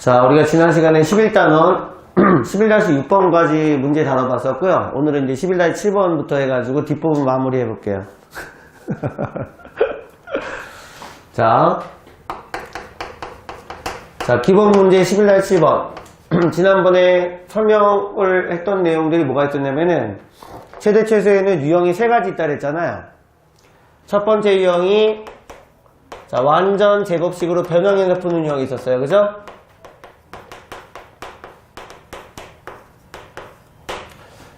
자, 우리가 지난 시간에 11단원 11-6번까지 문제 다뤄봤었고요. 오늘은 이제 11-7번부터 해가지고 뒷부분 마무리 해볼게요. 자, 기본 문제 11-7번. 지난번에 설명을 했던 내용들이 뭐가 있었냐면은 최대 최소에는 유형이 세 가지 있다 그랬잖아요. 첫 번째 유형이 완전 제곱식으로 변형해서 푸는 유형이 있었어요. 그죠?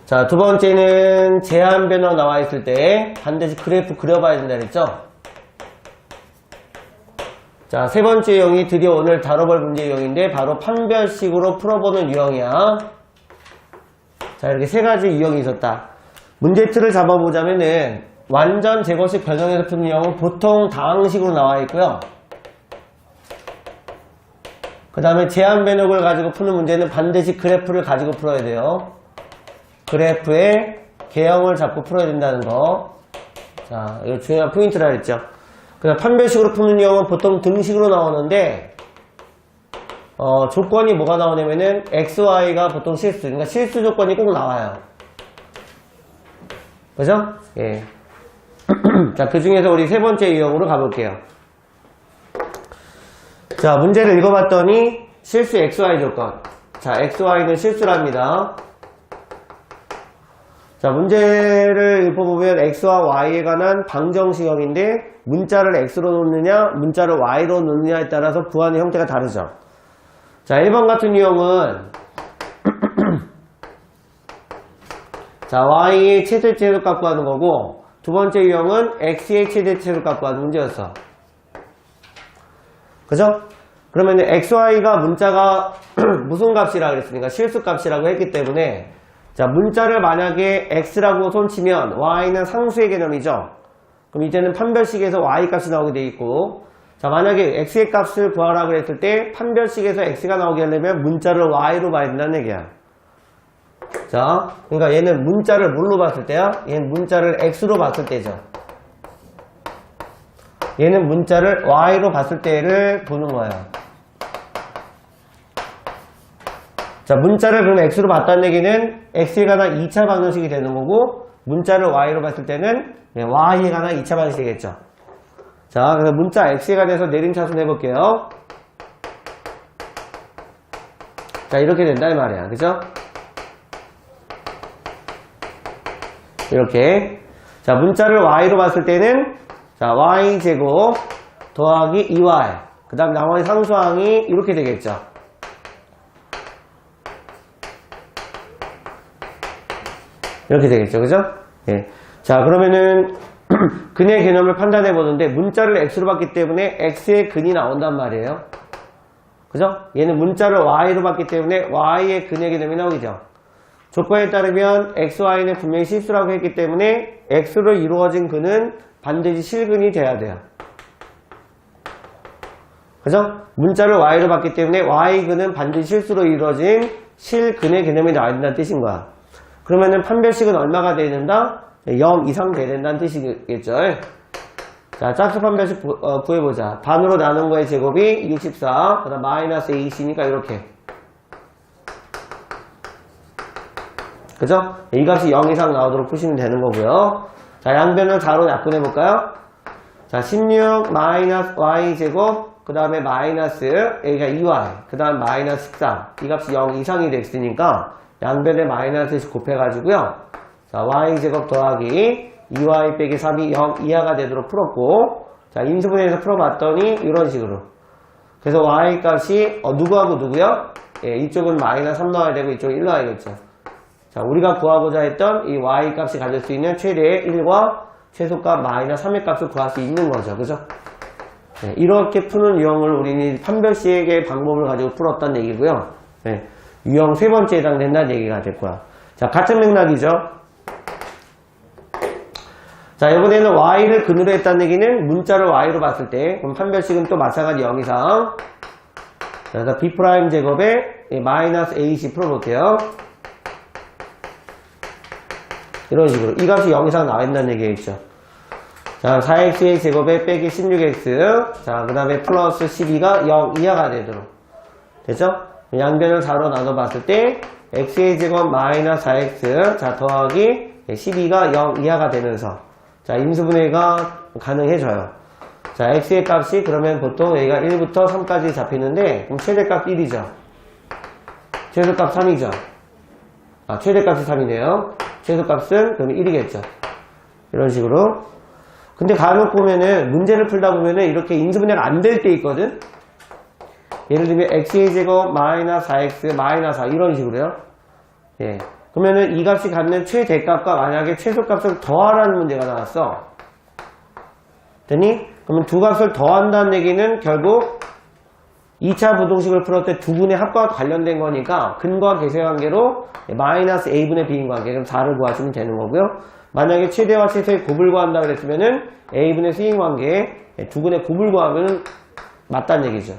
자, 두 번째는 제한 변형 나와 있을 때 반드시 그래프 그려봐야 된다 그랬죠? 자, 세 번째 유형이 드디어 오늘 다뤄볼 문제 유형인데 바로 판별식으로 풀어보는 유형이야. 자, 이렇게 세 가지 유형이 있었다. 문제 틀을 잡아보자면은 완전 제곱식 변형해서 푸는 유형은 보통 다항식으로 나와 있고요. 그 다음에 제한 변형을 가지고 푸는 문제는 반드시 그래프를 가지고 풀어야 돼요. 그래프의 개형을 잡고 풀어야 된다는 거. 자, 이거 중요한 포인트라 그랬죠. 그다음 판별식으로 푸는 유형은 보통 등식으로 나오는데 조건이 뭐가 나오냐면은 x, y가 보통 실수, 그러니까 실수 조건이 꼭 나와요. 그죠? 예. 자, 그 중에서 우리 세 번째 유형으로 가볼게요. 자, 문제를 읽어봤더니 실수 x, y 조건. 자, x, y는 실수랍니다. 자, 문제를 읽어보면 x와 y에 관한 방정식형인데 문자를 x로 놓느냐 문자를 y로 놓느냐에 따라서 구하는 형태가 다르죠. 자, 1번 같은 유형은 자, y의 최대체를 갖고 하는 거고, 두 번째 유형은 x의 최대체를 갖고 하는 문제였어. 그죠? 그러면 x, y가 문자가 무슨 값이라 그랬으니까 실수 값이라고 했기 때문에 자, 문자를 만약에 x라고 손치면 y는 상수의 개념이죠. 그럼 이제는 판별식에서 y 값이 나오게 돼 있고, 자, 만약에 x의 값을 구하라 그랬을 때 판별식에서 x가 나오게 하려면 문자를 y로 봐야 된다는 얘기야. 자, 그러니까 얘는 문자를 뭘로 봤을 때야? 얘는 문자를 x로 봤을 때죠. 얘는 문자를 y로 봤을 때를 보는 거야. 자, 문자를 그럼 x로 봤다는 얘기는 x에 관한 2차 방정식이 되는 거고, 문자를 y로 봤을 때는 y에 관한 2차 방정식이 되겠죠. 자, 그래서 문자 x에 관해서 내림차순 해볼게요. 자, 이렇게 된다 이 말이야. 그죠? 이렇게. 자, 문자를 y로 봤을 때는 자, y제곱 더하기 2y. 그 다음 나머지 상수항이 이렇게 되겠죠. 이렇게 되겠죠. 그죠? 예. 자, 그러면은 근의 개념을 판단해 보는데 문자를 x로 봤기 때문에 x의 근이 나온단 말이에요. 그죠? 얘는 문자를 y로 봤기 때문에 y의 근의 개념이 나오겠죠. 조건에 따르면 x, y는 분명히 실수라고 했기 때문에 x로 이루어진 근은 반드시 실근이 돼야 돼요. 그죠? 문자를 y로 봤기 때문에 y근은 반드시 실수로 이루어진 실근의 개념이 나와야 된다는 뜻인 거야. 그러면은 판별식은 얼마가 돼야 된다? 0 이상 돼야 된다는 뜻이겠죠. 자, 짝수 판별식 구해보자. 반으로 나눈 거의 제곱이 64, 그 다음 마이너스 A이니까 이렇게. 그죠? 이 값이 0 이상 나오도록 푸시면 되는 거고요. 자, 양변을 4로 약분해볼까요? 자, 16 마이너스 Y제곱, 그 다음에 마이너스 A가 2Y, 그 다음 마이너스 13. 이 값이 0 이상이 됐으니까 양변에 마이너스 곱해가지고요. 자, y제곱 더하기 2y 빼기 3이 0 이하가 되도록 풀었고, 자, 인수분해해서 풀어봤더니 이런 식으로. 그래서 y 값이 누구하고 누구요? 예, 이쪽은 마이너스 3 넣어야 되고 이쪽은 1 넣어야겠죠. 자, 우리가 구하고자 했던 이 y 값이 가질 수 있는 최대의 1과 최소값 마이너스 3의 값을 구할 수 있는 거죠. 그죠? 예, 이렇게 푸는 유형을 우리는 판별식의 방법을 가지고 풀었다는 얘기고요. 예. 유형 세 번째에 해당된다는 얘기가 될 거야. 자, 같은 맥락이죠. 자, 이번에는 y를 근으로 했다는 얘기는 문자를 y로 봤을 때, 그럼 판별식은 또 마찬가지 0 이상. 자, 그래서 b' 제곱에 마이너스 ac 풀어볼게요. 이런 식으로. 이 값이 0 이상 나와야 된다는 얘기겠죠. 자, 4x의 제곱에 빼기 16x. 자, 그 다음에 플러스 12가 0 이하가 되도록. 됐죠? 양변을 4로 나눠봤을 때 x의 제곱 마이너스 4x 자 더하기 12가 0 이하가 되면서 자 임수분해가 가능해져요. 자 x의 값이 그러면 보통 여기가 1부터 3까지 잡히는데 그럼 최대값 1이죠. 최소값 3이죠. 아 최대값이 3이네요. 최소값은 그럼 1이겠죠. 이런 식으로. 근데 간혹 보면은 문제를 풀다 보면은 이렇게 인수분해가 안 될 때 있거든. 예를 들면 x의 제곱 마이너스 4x 마이너스 4 이런 식으로요. 예. 그러면은 이 값이 갖는 최대값과 만약에 최소값을 더하라는 문제가 나왔어. 됐니? 그러면 두 값을 더한다는 얘기는 결국 2차 부동식을 풀을 때 두 분의 합과 관련된 거니까 근과 계수의 관계로 마이너스 a분의 b인 관계 그럼 4를 구하시면 되는 거고요. 만약에 최대와 최소의 곱을 구한다 그랬으면은 a분의 c인 관계에 두 분의 곱을 구하면 맞다는 얘기죠.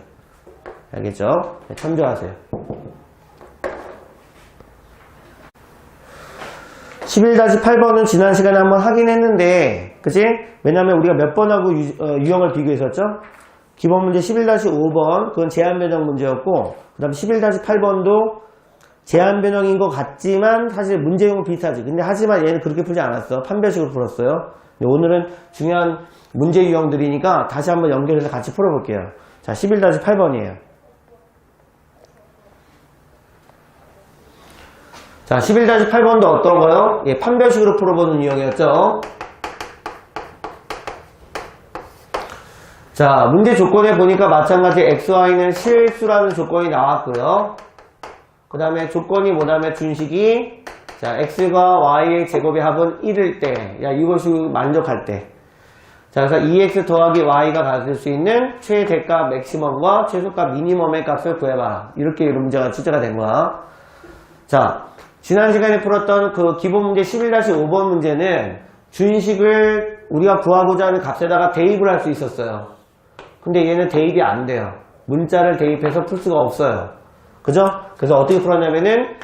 알겠죠? 참조하세요. 11-8번은 지난 시간에 한번 하긴 했는데 그치? 왜냐면 우리가 몇 번하고 유형을 비교했었죠? 기본 문제 11-5번 그건 제한 변형 문제였고 그 다음 11-8번도 제한 변형인 것 같지만 사실 문제형은 비슷하지. 근데 하지만 얘는 그렇게 풀지 않았어. 판별식으로 풀었어요. 근데 오늘은 중요한 문제 유형들이니까 다시 한번 연결해서 같이 풀어볼게요. 자 11-8번이에요. 자 11-8번도 어떤 거요? 예, 판별식으로 풀어보는 유형이었죠. 자 문제 조건에 보니까 마찬가지 xy는 실수라는 조건이 나왔고요. 그 다음에 조건이 뭐냐면 준식이 자 x과 y의 제곱의 합은 1일 때 야 이것이 만족할 때 자 그래서 2x 더하기 y가 가질 수 있는 최대값 맥시멈과 최소값 미니멈의 값을 구해봐라. 이렇게 문제가 출제가 된 거야. 자 지난 시간에 풀었던 그 기본 문제 11-5번 문제는 준식을 우리가 구하고자 하는 값에다가 대입을 할 수 있었어요. 근데 얘는 대입이 안 돼요. 문자를 대입해서 풀 수가 없어요. 그죠? 그래서 어떻게 풀었냐면은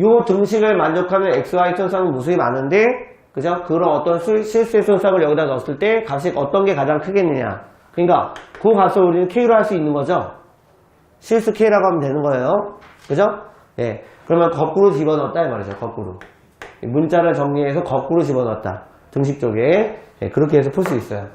요 등식을 만족하는 xy 선상은 무수히 많은데 그죠? 그런 어떤 실수의 선상을 여기다 넣었을 때 값이 어떤 게 가장 크겠느냐. 그러니까 그 값을 우리는 k로 할 수 있는 거죠. 실수 k라고 하면 되는 거예요. 그죠? 예. 그러면 거꾸로 집어넣었다 이 말이죠. 거꾸로. 문자를 정리해서 거꾸로 집어넣었다. 등식 쪽에. 예, 그렇게 해서 풀 수 있어요.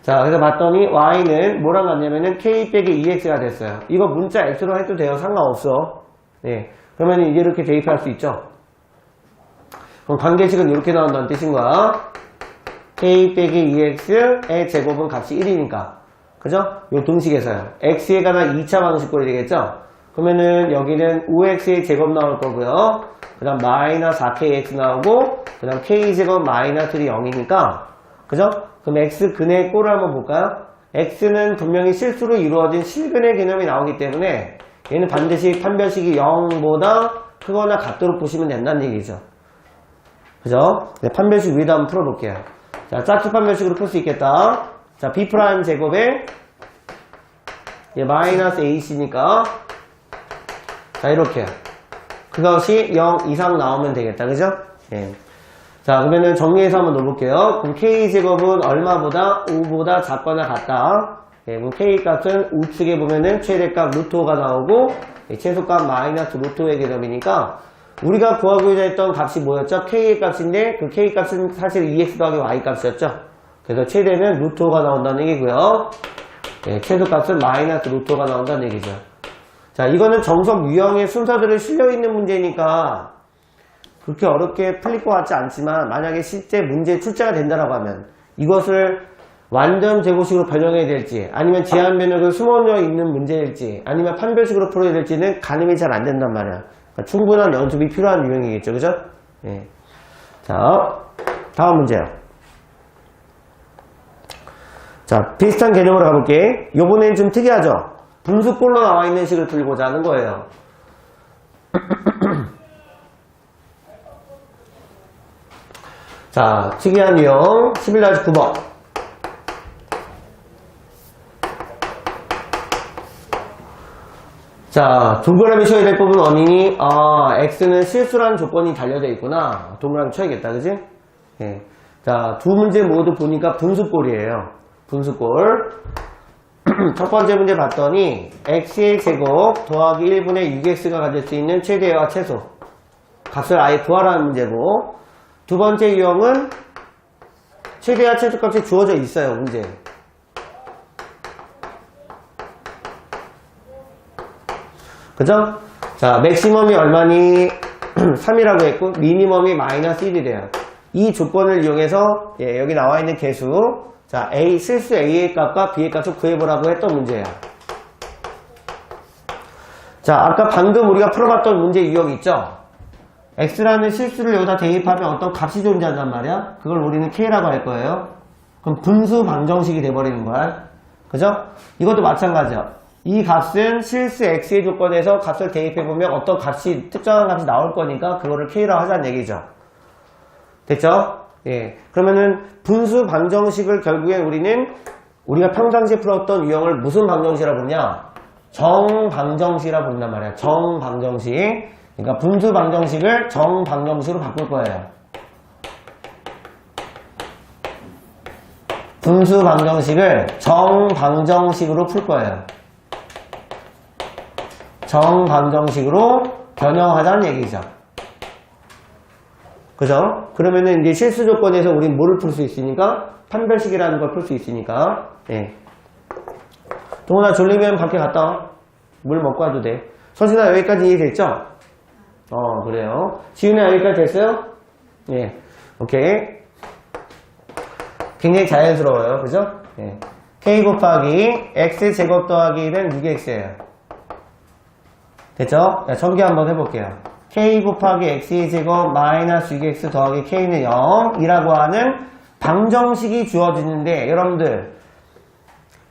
자, 그래서 봤더니 y는 뭐랑 같냐면은 k 빼기 2x가 됐어요. 이거 문자 x로 해도 돼요. 상관없어. 예. 그러면 이제 이렇게 대입할 수 있죠. 그럼 관계식은 이렇게 나온다는 뜻인 거야. k 빼기 2x의 제곱은 값이 1이니까. 그죠? 요 등식에서요. x에 관한 2차 방식꼴이 되겠죠? 그러면은 여기는 5x의 제곱 나올 거고요. 그 다음 마이너스 4kx 나오고 그 다음 k제곱 마이너스 3 0이니까 그죠? 그럼 x근의 꼴을 한번 볼까요? x는 분명히 실수로 이루어진 실근의 개념이 나오기 때문에 얘는 반드시 판별식이 0보다 크거나 같도록 보시면 된다는 얘기죠. 그죠? 네, 판별식 위에다 한번 풀어볼게요. 자, 짝수 판별식으로 풀 수 있겠다. 자, b' 제곱에 마이너스 ac니까 자, 이렇게요. 그것이 0 이상 나오면 되겠다. 그죠? 예. 자, 그러면은 정리해서 한번 넣어볼게요. 그럼 k제곱은 얼마보다? 5보다 작거나 같다. 예, 그럼 k값은 우측에 보면은 최대값 루트 5가 나오고 최소값 마이너스 루트 5의 개념이니까 우리가 구하고자 했던 값이 뭐였죠? k의 값인데 그 k값은 사실 2x 더하기 y 값이었죠. 그래서 최대면 루트 5가 나온다는 얘기고요. 예, 최소값은 마이너스 루트 5가 나온다는 얘기죠. 자, 이거는 정석 유형의 순서들을 실려있는 문제니까 그렇게 어렵게 풀릴 것 같지 않지만 만약에 실제 문제 출제가 된다라고 하면 이것을 완전 제곱식으로 변형해야 될지 아니면 제한 변형을 숨어져 있는 문제일지 아니면 판별식으로 풀어야 될지는 가늠이 잘 안 된단 말이야. 그러니까 충분한 연습이 필요한 유형이겠죠. 그죠? 예. 자, 다음 문제요. 자, 비슷한 개념으로 가볼게. 요번엔 좀 특이하죠? 분수꼴로 나와 있는 식을 풀고자 하는 거예요. 자, 특이한 유형 11-9번. 자, 동그라미 쳐야 될 부분 원인이 x는 실수라는 조건이 달려져 있구나. 동그라미 쳐야겠다. 그지? 예. 자, 두 문제 모두 보니까 분수꼴이에요. 분수꼴. 첫 번째 문제 봤더니 x의 제곱 더하기 1분의 6x가 가질 수 있는 최대와 최소 값을 아예 구하라는 문제고, 두 번째 유형은 최대와 최소 값이 주어져 있어요, 문제. 그죠? 자, 맥시멈이 얼마니? 3이라고 했고, 미니멈이 마이너스 1이래요. 이 조건을 이용해서, 여기 나와 있는 개수, 자, 실수 A의 값과 B의 값을 구해보라고 했던 문제예요. 자, 아까 방금 우리가 풀어봤던 문제 유형 있죠? X라는 실수를 여기다 대입하면 어떤 값이 존재한단 말이야? 그걸 우리는 K라고 할 거예요. 그럼 분수 방정식이 돼버리는 거야. 그죠? 이것도 마찬가지야. 이 값은 실수 X의 조건에서 값을 대입해보면 어떤 값이, 특정한 값이 나올 거니까 그거를 K라고 하자는 얘기죠. 됐죠? 예. 그러면은 분수 방정식을 결국엔 우리가 평상시에 풀었던 유형을 무슨 방정식이라고 부르냐? 정방정식이라고 부른단 말이야. 정방정식. 그러니까 분수 방정식을 정방정식으로 바꿀 거예요. 분수 방정식을 정방정식으로 풀 거예요. 정방정식으로 변형하자는 얘기죠. 그죠? 그러면은 이제 실수 조건에서 우린 뭐를 풀 수 있으니까? 판별식이라는 걸 풀 수 있으니까. 예. 동훈아 졸리면 밖에 갔다 와. 물 먹고 와도 돼. 서진아 여기까지 이해됐죠? 그래요. 지훈아 여기까지 됐어요? 예. 오케이. 굉장히 자연스러워요. 그죠? 예. K 곱하기 X제곱 더하기 1은 6X예요. 됐죠? 자, 전개 한번 해볼게요. K 곱하기 X의 제곱 마이너스 6X 더하기 K는 0이라고 하는 방정식이 주어지는데, 여러분들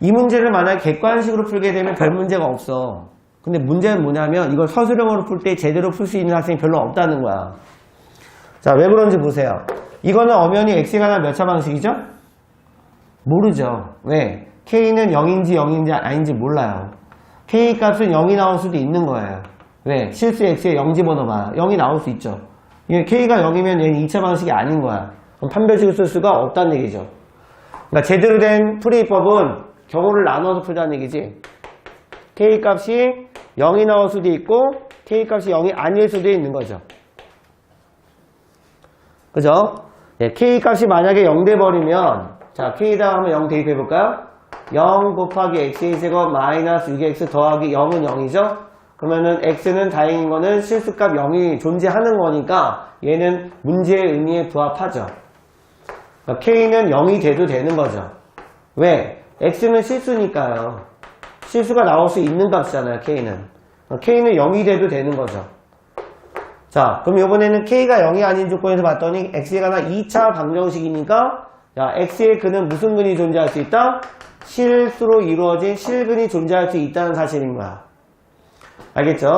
이 문제를 만약에 객관식으로 풀게 되면 별 문제가 없어. 근데 문제는 뭐냐면 이걸 서술형으로 풀 때 제대로 풀 수 있는 학생이 별로 없다는 거야. 자, 왜 그런지 보세요. 이거는 엄연히 X에 관한 몇 차 방식이죠? 모르죠. 왜? K는 0인지 아닌지 몰라요. K 값은 0이 나올 수도 있는 거예요. 왜? 실수 X에 0 집어넣어봐. 0이 나올 수 있죠. K가 0이면 얘는 2차 방식이 아닌 거야. 그럼 판별식을 쓸 수가 없다는 얘기죠. 그러니까 제대로 된 풀이법은 경우를 나눠서 풀자는 얘기지. K 값이 0이 나올 수도 있고 K 값이 0이 아닐 수도 있는 거죠. 그죠? K 값이 만약에 0 돼버리면, 자, K에다가 한번 0 대입해볼까요? 0 곱하기 X의 제곱 마이너스 6X 더하기 0은 0이죠? 그러면은 X는 다행인 거는 실수값 0이 존재하는 거니까 얘는 문제의 의미에 부합하죠. 그러니까 K는 0이 돼도 되는 거죠. 왜? X는 실수니까요. 실수가 나올 수 있는 값이잖아요, K는. K는 0이 돼도 되는 거죠. 자, 그럼 이번에는 K가 0이 아닌 조건에서 봤더니 X에 관한 2차 방정식이니까, 야, X의 근은 무슨 근이 존재할 수 있다? 실수로 이루어진 실근이 존재할 수 있다는 사실인 거야. 알겠죠?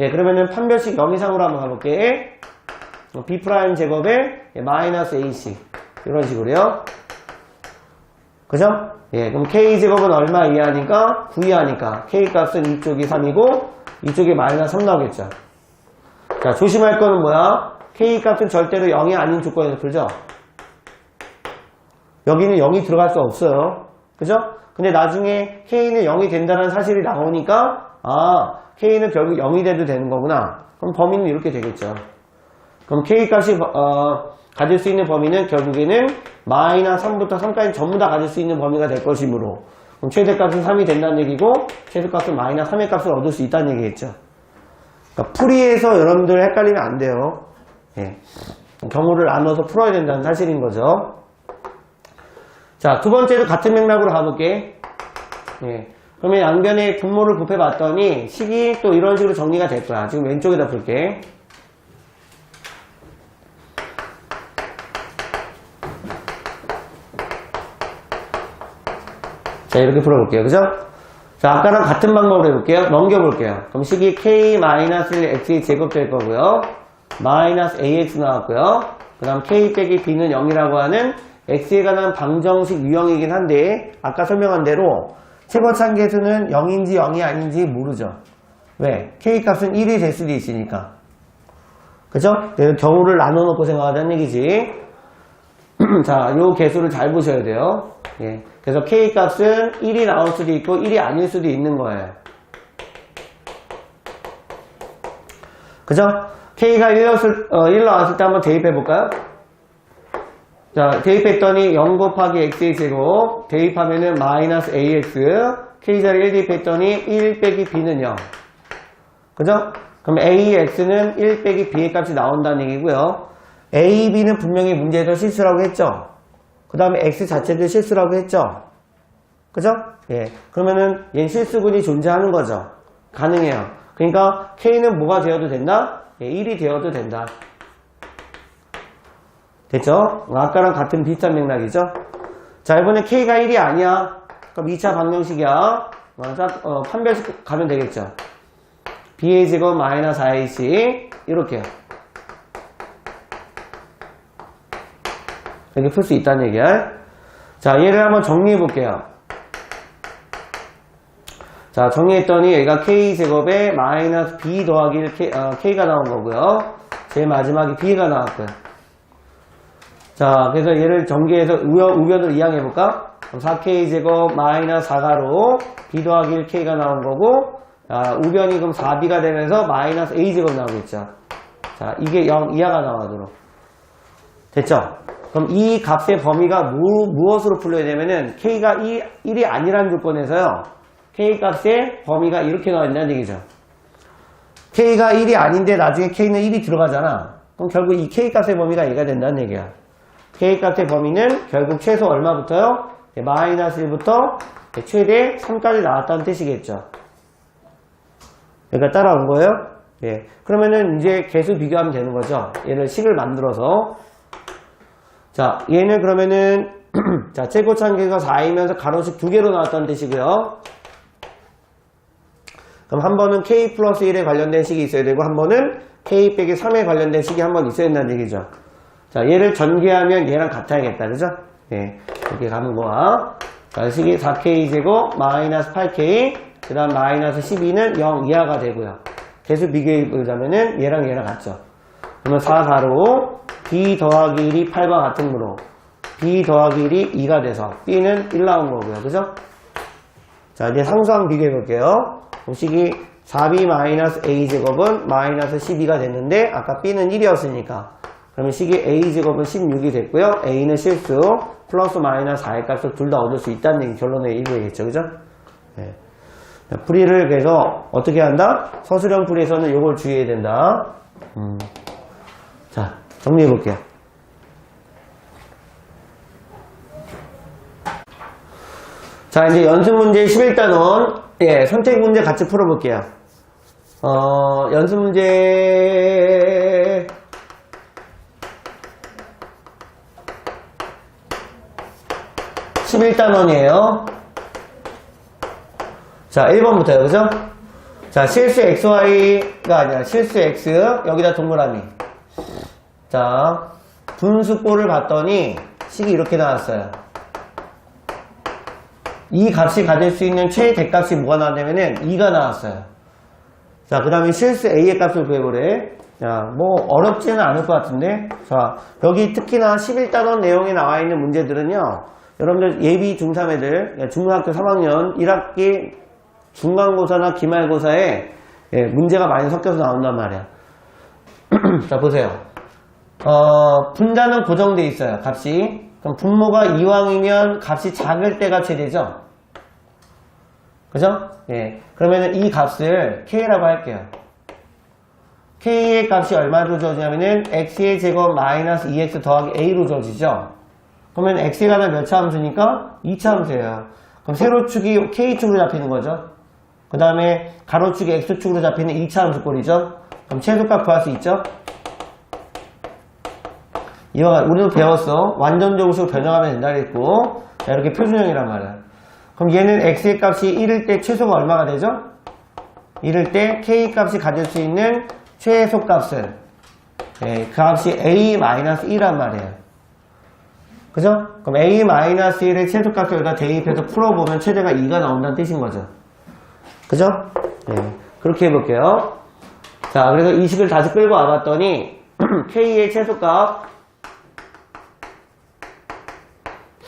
예, 그러면은 판별식 0 이상으로 한번 가볼게. B' 제곱에 마이너스 AC. 이런 식으로요. 그죠? 예, 그럼 K 제곱은 얼마 이하니까? 9 이하니까. K 값은 이쪽이 3이고, 이쪽이 마이너스 3 나오겠죠. 자, 조심할 거는 뭐야? K 값은 절대로 0이 아닌 조건에서 풀죠? 여기는 0이 들어갈 수 없어요. 그죠? 근데 나중에 K는 0이 된다는 사실이 나오니까, K는 결국 0이 돼도 되는 거구나. 그럼 범위는 이렇게 되겠죠. 그럼 K 값이 가질 수 있는 범위는 결국에는 마이너스 3부터 3까지 전부 다 가질 수 있는 범위가 될 것이므로, 그럼 최대값은 3이 된다는 얘기고 최소값은 마이너스 3의 값을 얻을 수 있다는 얘기겠죠. 그러니까 풀이에서 여러분들 헷갈리면 안 돼요. 예. 경우를 나눠서 풀어야 된다는 사실인 거죠. 자, 두 번째도 같은 맥락으로 가볼게. 예. 그러면 양변의 분모를 곱해봤더니 식이 또 이런 식으로 정리가 될 거야. 지금 왼쪽에다 풀게. 자, 이렇게 풀어볼게요. 그죠? 자, 아까랑 같은 방법으로 해볼게요. 넘겨볼게요. 그럼 식이 K-1X의 제곱 될 거고요. 마이너스 AX 나왔고요. 그 다음 K 빼기 B는 0이라고 하는 X에 관한 방정식 유형이긴 한데, 아까 설명한 대로 최고참 계수는 0인지 0이 아닌지 모르죠. 왜? K 값은 1이 될 수도 있으니까. 그죠? 경우를 나눠놓고 생각하자는 얘기지. 자, 요 개수를 잘 보셔야 돼요. 예. 그래서 K 값은 1이 나올 수도 있고 1이 아닐 수도 있는 거예요. 그죠? K가 1 나왔을 때 한번 대입해 볼까요? 자, 대입했더니 0 곱하기 x의 제곱, 대입하면은 마이너스 ax, K자리 1 대입했더니 1 빼기 b는 0. 그죠? 그럼 ax는 1 빼기 b의 값이 나온다는 얘기고요. a, b는 분명히 문제에서 실수라고 했죠? 그 다음에 x 자체도 실수라고 했죠? 그죠? 예. 그러면은 얘는 실수군이 존재하는 거죠. 가능해요. 그러니까 k는 뭐가 되어도 된다? 예, 1이 되어도 된다. 됐죠? 아까랑 같은 비슷한 맥락이죠? 자, 이번에 k가 1이 아니야. 그럼 2차 방정식이야. 판별식 가면 되겠죠? b의 제곱 마이너스 ic 이렇게 이렇게 풀 수 있다는 얘기야. 자, 얘를 한번 정리해 볼게요. 자, 정리했더니 얘가 k제곱에 마이너스 b 더하기 1 k가 나온 거고요. 제일 마지막에 b가 나왔고요. 자, 그래서 얘를 전개해서 우변으로 이항해 볼까? 그럼 4k제곱 마이너스 4가로 b 더하기 1k가 나온 거고, 우변이 그럼 4b가 되면서 마이너스 a제곱 나오겠죠. 자, 이게 0 이하가 나오도록. 됐죠? 그럼 이 값의 범위가 무엇으로 풀려야 되면은 k가 1이 아니라는 조건에서요. k 값의 범위가 이렇게 나와 있다는 얘기죠. k가 1이 아닌데 나중에 k는 1이 들어가잖아. 그럼 결국 이 k 값의 범위가 얘가 된다는 얘기야. k 값의 범위는 결국 최소 얼마부터요? 마이너스 1부터 최대 3까지 나왔다는 뜻이겠죠. 그러니까 따라온 거예요. 예. 그러면은 이제 개수 비교하면 되는 거죠. 얘를 식을 만들어서. 자, 얘는 그러면은 자, 최고차항계가 4이면서 가로식 2개로 나왔다는 뜻이고요. 그럼 한 번은 k 플러스 1에 관련된 식이 있어야 되고 한 번은 k 빼기 3에 관련된 식이 한 번 있어야 된다는 얘기죠. 자, 얘를 전개하면 얘랑 같아야겠다. 그죠? 예. 이렇게 가는 거야. 자, 식이 4k제곱 마이너스 8k 그 다음 마이너스 12는 0 이하가 되고요. 개수 비교해 보자면은 얘랑 같죠. 그러면 4가로 b 더하기 1이 8과 같으므로 b 더하기 1이 2가 돼서 b는 1 나온 거고요. 그죠? 자, 이제 상수항 비교해 볼게요. 식이 4b 마이너스 a제곱은 마이너스 12가 됐는데 아까 b는 1이었으니까 그러면 식이 a제곱은 16이 됐고요. a는 실수 플러스 마이너스 4의 값을 둘 다 얻을 수 있다는 결론의 일부이겠죠. 그죠? 네. 풀이를 그래서 어떻게 한다? 서술형 풀이에서는 이걸 주의해야 된다. 자, 정리해 볼게요. 자, 이제 연습 문제 11단원 예, 선택 문제 같이 풀어볼게요. 연습 문제 11단원이에요. 자, 1번부터요. 그죠? 자, 실수 xy가 아니라 실수 x 여기다 동그라미. 자, 분수꼴을 봤더니 식이 이렇게 나왔어요. 이 값이 가질 수 있는 최대값이 뭐가 나왔냐면은 2가 나왔어요. 자, 그 다음에 실수 a의 값을 구해보래. 자, 뭐 어렵지는 않을 것 같은데. 자, 여기 특히나 11단원 내용에 나와 있는 문제들은요. 여러분들 예비 중3 애들, 중학교 3학년 1학기 중간고사나 기말고사에 문제가 많이 섞여서 나온단 말이야. 자, 보세요. 분자는 고정돼 있어요. 값이. 그럼 분모가 이왕이면 값이 작을 때가 최대죠. 그죠? 예. 그러면은 이 값을 k라고 할게요. k의 값이 얼마로 주어지냐면은 x의 제곱 마이너스 2x 더하기 a로 주어지죠. 그러면 x에 관한 몇 차 함수니까 2차 함수예요. 그럼 세로축이 k축으로 잡히는 거죠. 그 다음에 가로축이 x축으로 잡히는 2차 함수꼴이죠. 그럼 최소값 구할 수 있죠. 이와 우리도 배웠어. 완전정수로 변형하면 된다 그랬고, 자, 이렇게 표준형이란 말이야. 그럼 얘는 x의 값이 1일 때 최소가 얼마가 되죠? 1일 때 k 값이 가질 수 있는 최소값은 그 값이 a-1란 말이에요. 그죠? 그럼 a-1의 최소값을 여기다 대입해서 풀어보면 최대가 2가 나온다는 뜻인 거죠. 그죠? 그렇게 해볼게요. 자, 그래서 이 식을 다시 끌고 와봤더니 k의 최소값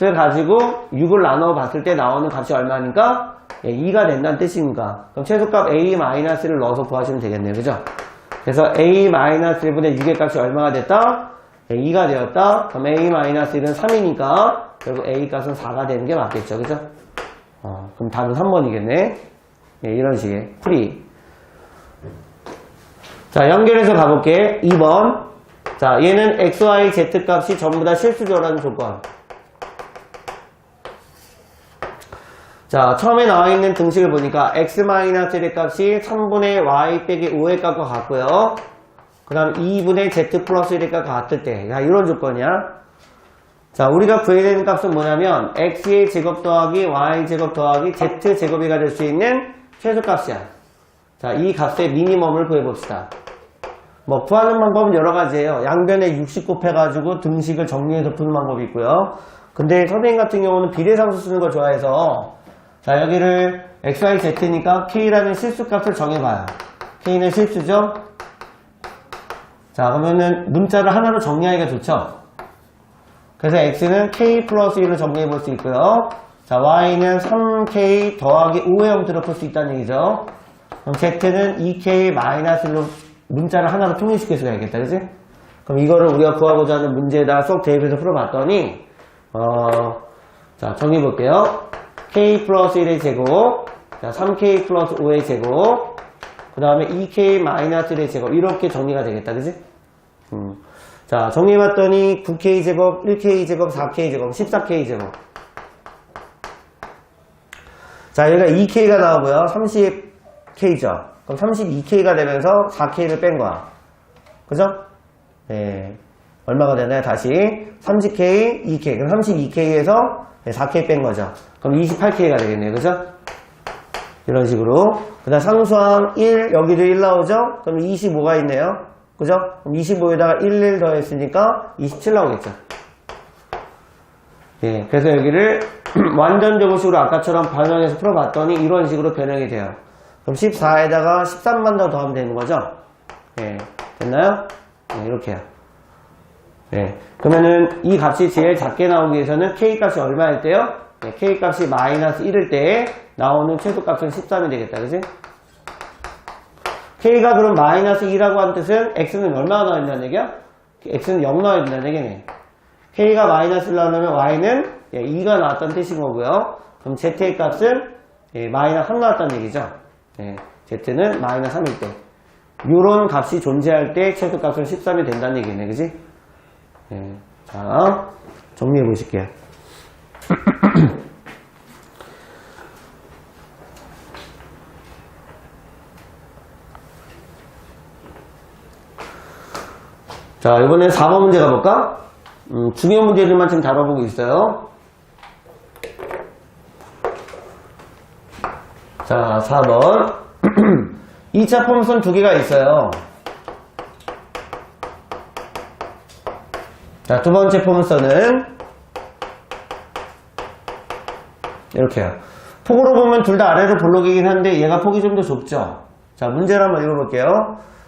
가지고 6을 나눠 봤을 때 나오는 값이 얼마니까? 2가 된다는 뜻입니다. 그럼 최소값 a-를 넣어서 구하시면 되겠네요. 그죠? 그래서 a-1분의 6의 값이 얼마가 됐다? 2가 되었다. 그럼 a-1은 3이니까 결국 a 값은 4가 되는 게 맞겠죠. 그죠? 그럼 답은 3번이겠네. 이런 식의 풀이. 자, 연결해서 가볼게. 2번. 자, 얘는 x, y, z 값이 전부 다 실수죠라는 조건. 자, 처음에 나와 있는 등식을 보니까 x-1의 값이 3분의 y 빼기 5의 값과 같고요. 그 다음 2분의 z 플러스 1의 값과 같을 때. 야, 이런 조건이야. 자, 우리가 구해야 되는 값은 뭐냐면 x의 제곱 더하기 y 제곱 더하기 z 제곱이 될 수 있는 최소값이야. 자, 이 값의 미니멈을 구해봅시다. 뭐 구하는 방법은 여러 가지예요. 양변에 60 곱해가지고 등식을 정리해서 푸는 방법이 있고요. 근데 선생님 같은 경우는 비례상수 쓰는 걸 좋아해서 자, 여기를 x, y, z니까 k라는 실수값을 정해봐요. k는 실수죠? 자, 그러면은 문자를 하나로 정리하기가 좋죠? 그래서 x는 k 플러스 1로 정리해 볼 수 있고요. 자, y는 3k 더하기 5의 형태로 풀 수 있다는 얘기죠. 그럼 z는 2k 마이너스 1로 문자를 하나로 통일시켜서 가야겠다. 그치? 그럼 이거를 우리가 구하고자 하는 문제에다 쏙 대입해서 풀어봤더니 자, 정리해 볼게요. k 플러스 1의 제곱, 자, 3k 플러스 5의 제곱, 그 다음에 2k 마이너스 1의 제곱, 이렇게 정리가 되겠다. 그치? 자, 정리해봤더니 9k 제곱, 1k 제곱, 4k 제곱, 14k 제곱. 자, 여기가 2k가 나오고요. 30k죠. 그럼 32k가 되면서 4k를 뺀 거야. 그죠? 네. 얼마가 되나요? 다시 30k, 2k. 그럼 32k에서 4k 뺀 거죠. 그럼 28k가 되겠네요. 그죠? 이런 식으로. 그 다음 상수항 1, 여기도 1 나오죠? 그럼 25가 있네요. 그죠? 그럼 25에다가 1 더했으니까 27 나오겠죠. 예, 그래서 여기를 완전 제곱식으로 아까처럼 변형해서 풀어봤더니 이런 식으로 변형이 돼요. 그럼 14에다가 13만 더 더하면 되는 거죠? 예, 됐나요? 네, 이렇게요. 네, 그러면은 이 값이 제일 작게 나오기 위해서는 K값이 얼마일 때요? 네, K값이 마이너스 1일 때 나오는 최소값은 13이 되겠다. 그치? K가 그럼 마이너스 2라고 한 뜻은 X는 얼마나 나와야 된다는 얘기야? X는 0 나와야 된다는 얘기네. K가 마이너스 1 나오면 Y는 2가 나왔다는 뜻인 거고요. 그럼 Z의 값은 마이너스 3 나왔다는 얘기죠. Z는 마이너스 3일 때. 요런 값이 존재할 때 최소값은 13이 된다는 얘기네. 그치? 자, 정리해 보실게요. 자, 이번엔 4번 문제 가볼까? 중요 문제들만 지금 다뤄보고 있어요. 자, 4번. 2차 포물선 두 개가 있어요. 자, 두 번째 포물선은 이렇게요. 폭으로 보면 둘 다 아래로 볼록이긴 한데 얘가 폭이 좀 더 좁죠. 자, 문제를 한번 읽어볼게요.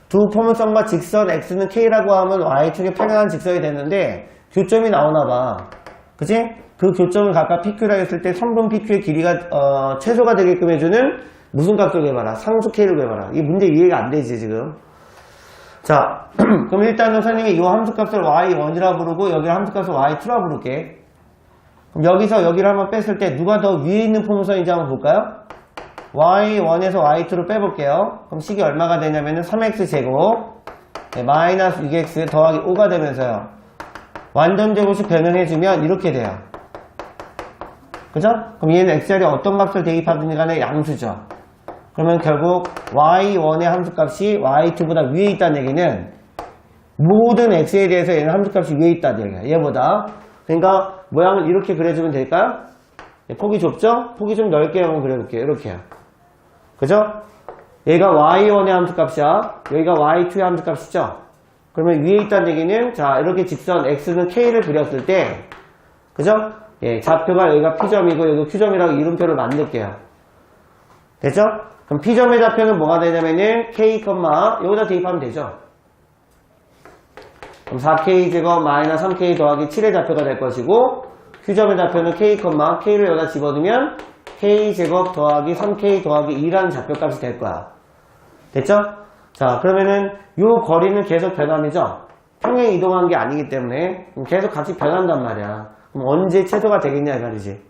두 포물선과 직선 x는 k라고 하면 y축의 평행한 직선이 되는데 교점이 나오나봐. 그치? 그 교점을 각각 pq라 했을 때 선분 pq의 길이가 최소가 되게끔 해주는 무슨 값을 구해봐라. 상수 k를 구해봐라. 이 문제 이해가 안 되지 지금. 자, 그럼 일단은 선생님이 이 함수값을 y1이라 부르고 여기를 함수값을 y2라 부를게. 그럼 여기서 여기를 한번 뺐을 때 누가 더 위에 있는 포물선인지 한번 볼까요? y1에서 y2를 빼볼게요. 그럼 식이 얼마가 되냐면은 3x제곱 마이너스 6x 더하기 5가 되면서요. 완전 제곱식 변형해주면 이렇게 돼요. 그죠? 그럼 얘는 x자리에 어떤 값을 대입하든지 간에 양수죠. 그러면 결국 y1의 함수값이 y2보다 위에 있다는 얘기는 모든 x에 대해서 얘는 함수값이 위에 있다는 얘기야. 얘보다. 그러니까 모양을 이렇게 그려주면 될까요? 폭이 좁죠? 폭이 좀 넓게 한번 그려볼게요. 이렇게요. 그죠? 얘가 y1의 함수값이야. 여기가 y2의 함수값이죠? 그러면 위에 있다는 얘기는 자, 이렇게 직선 x는 k를 그렸을 때 그죠? 예, 좌표가 여기가 p점이고 여기 q점이라고 이름표를 만들게요. 됐죠? 그럼 p점의 좌표는 뭐가 되냐면은 k, 여기다 대입하면 되죠. 그럼 4k제곱 마이너스 3k 더하기 7의 좌표가 될 것이고 Q점의 좌표는 K, K를 여기다 집어넣으면 K제곱 더하기 3K 더하기 2라는 좌표값이 될 거야. 됐죠? 자, 그러면은 요 거리는 계속 변함이죠? 평행 이동한 게 아니기 때문에 계속 같이 변한단 말이야. 그럼 언제 최소가 되겠냐 이 말이지.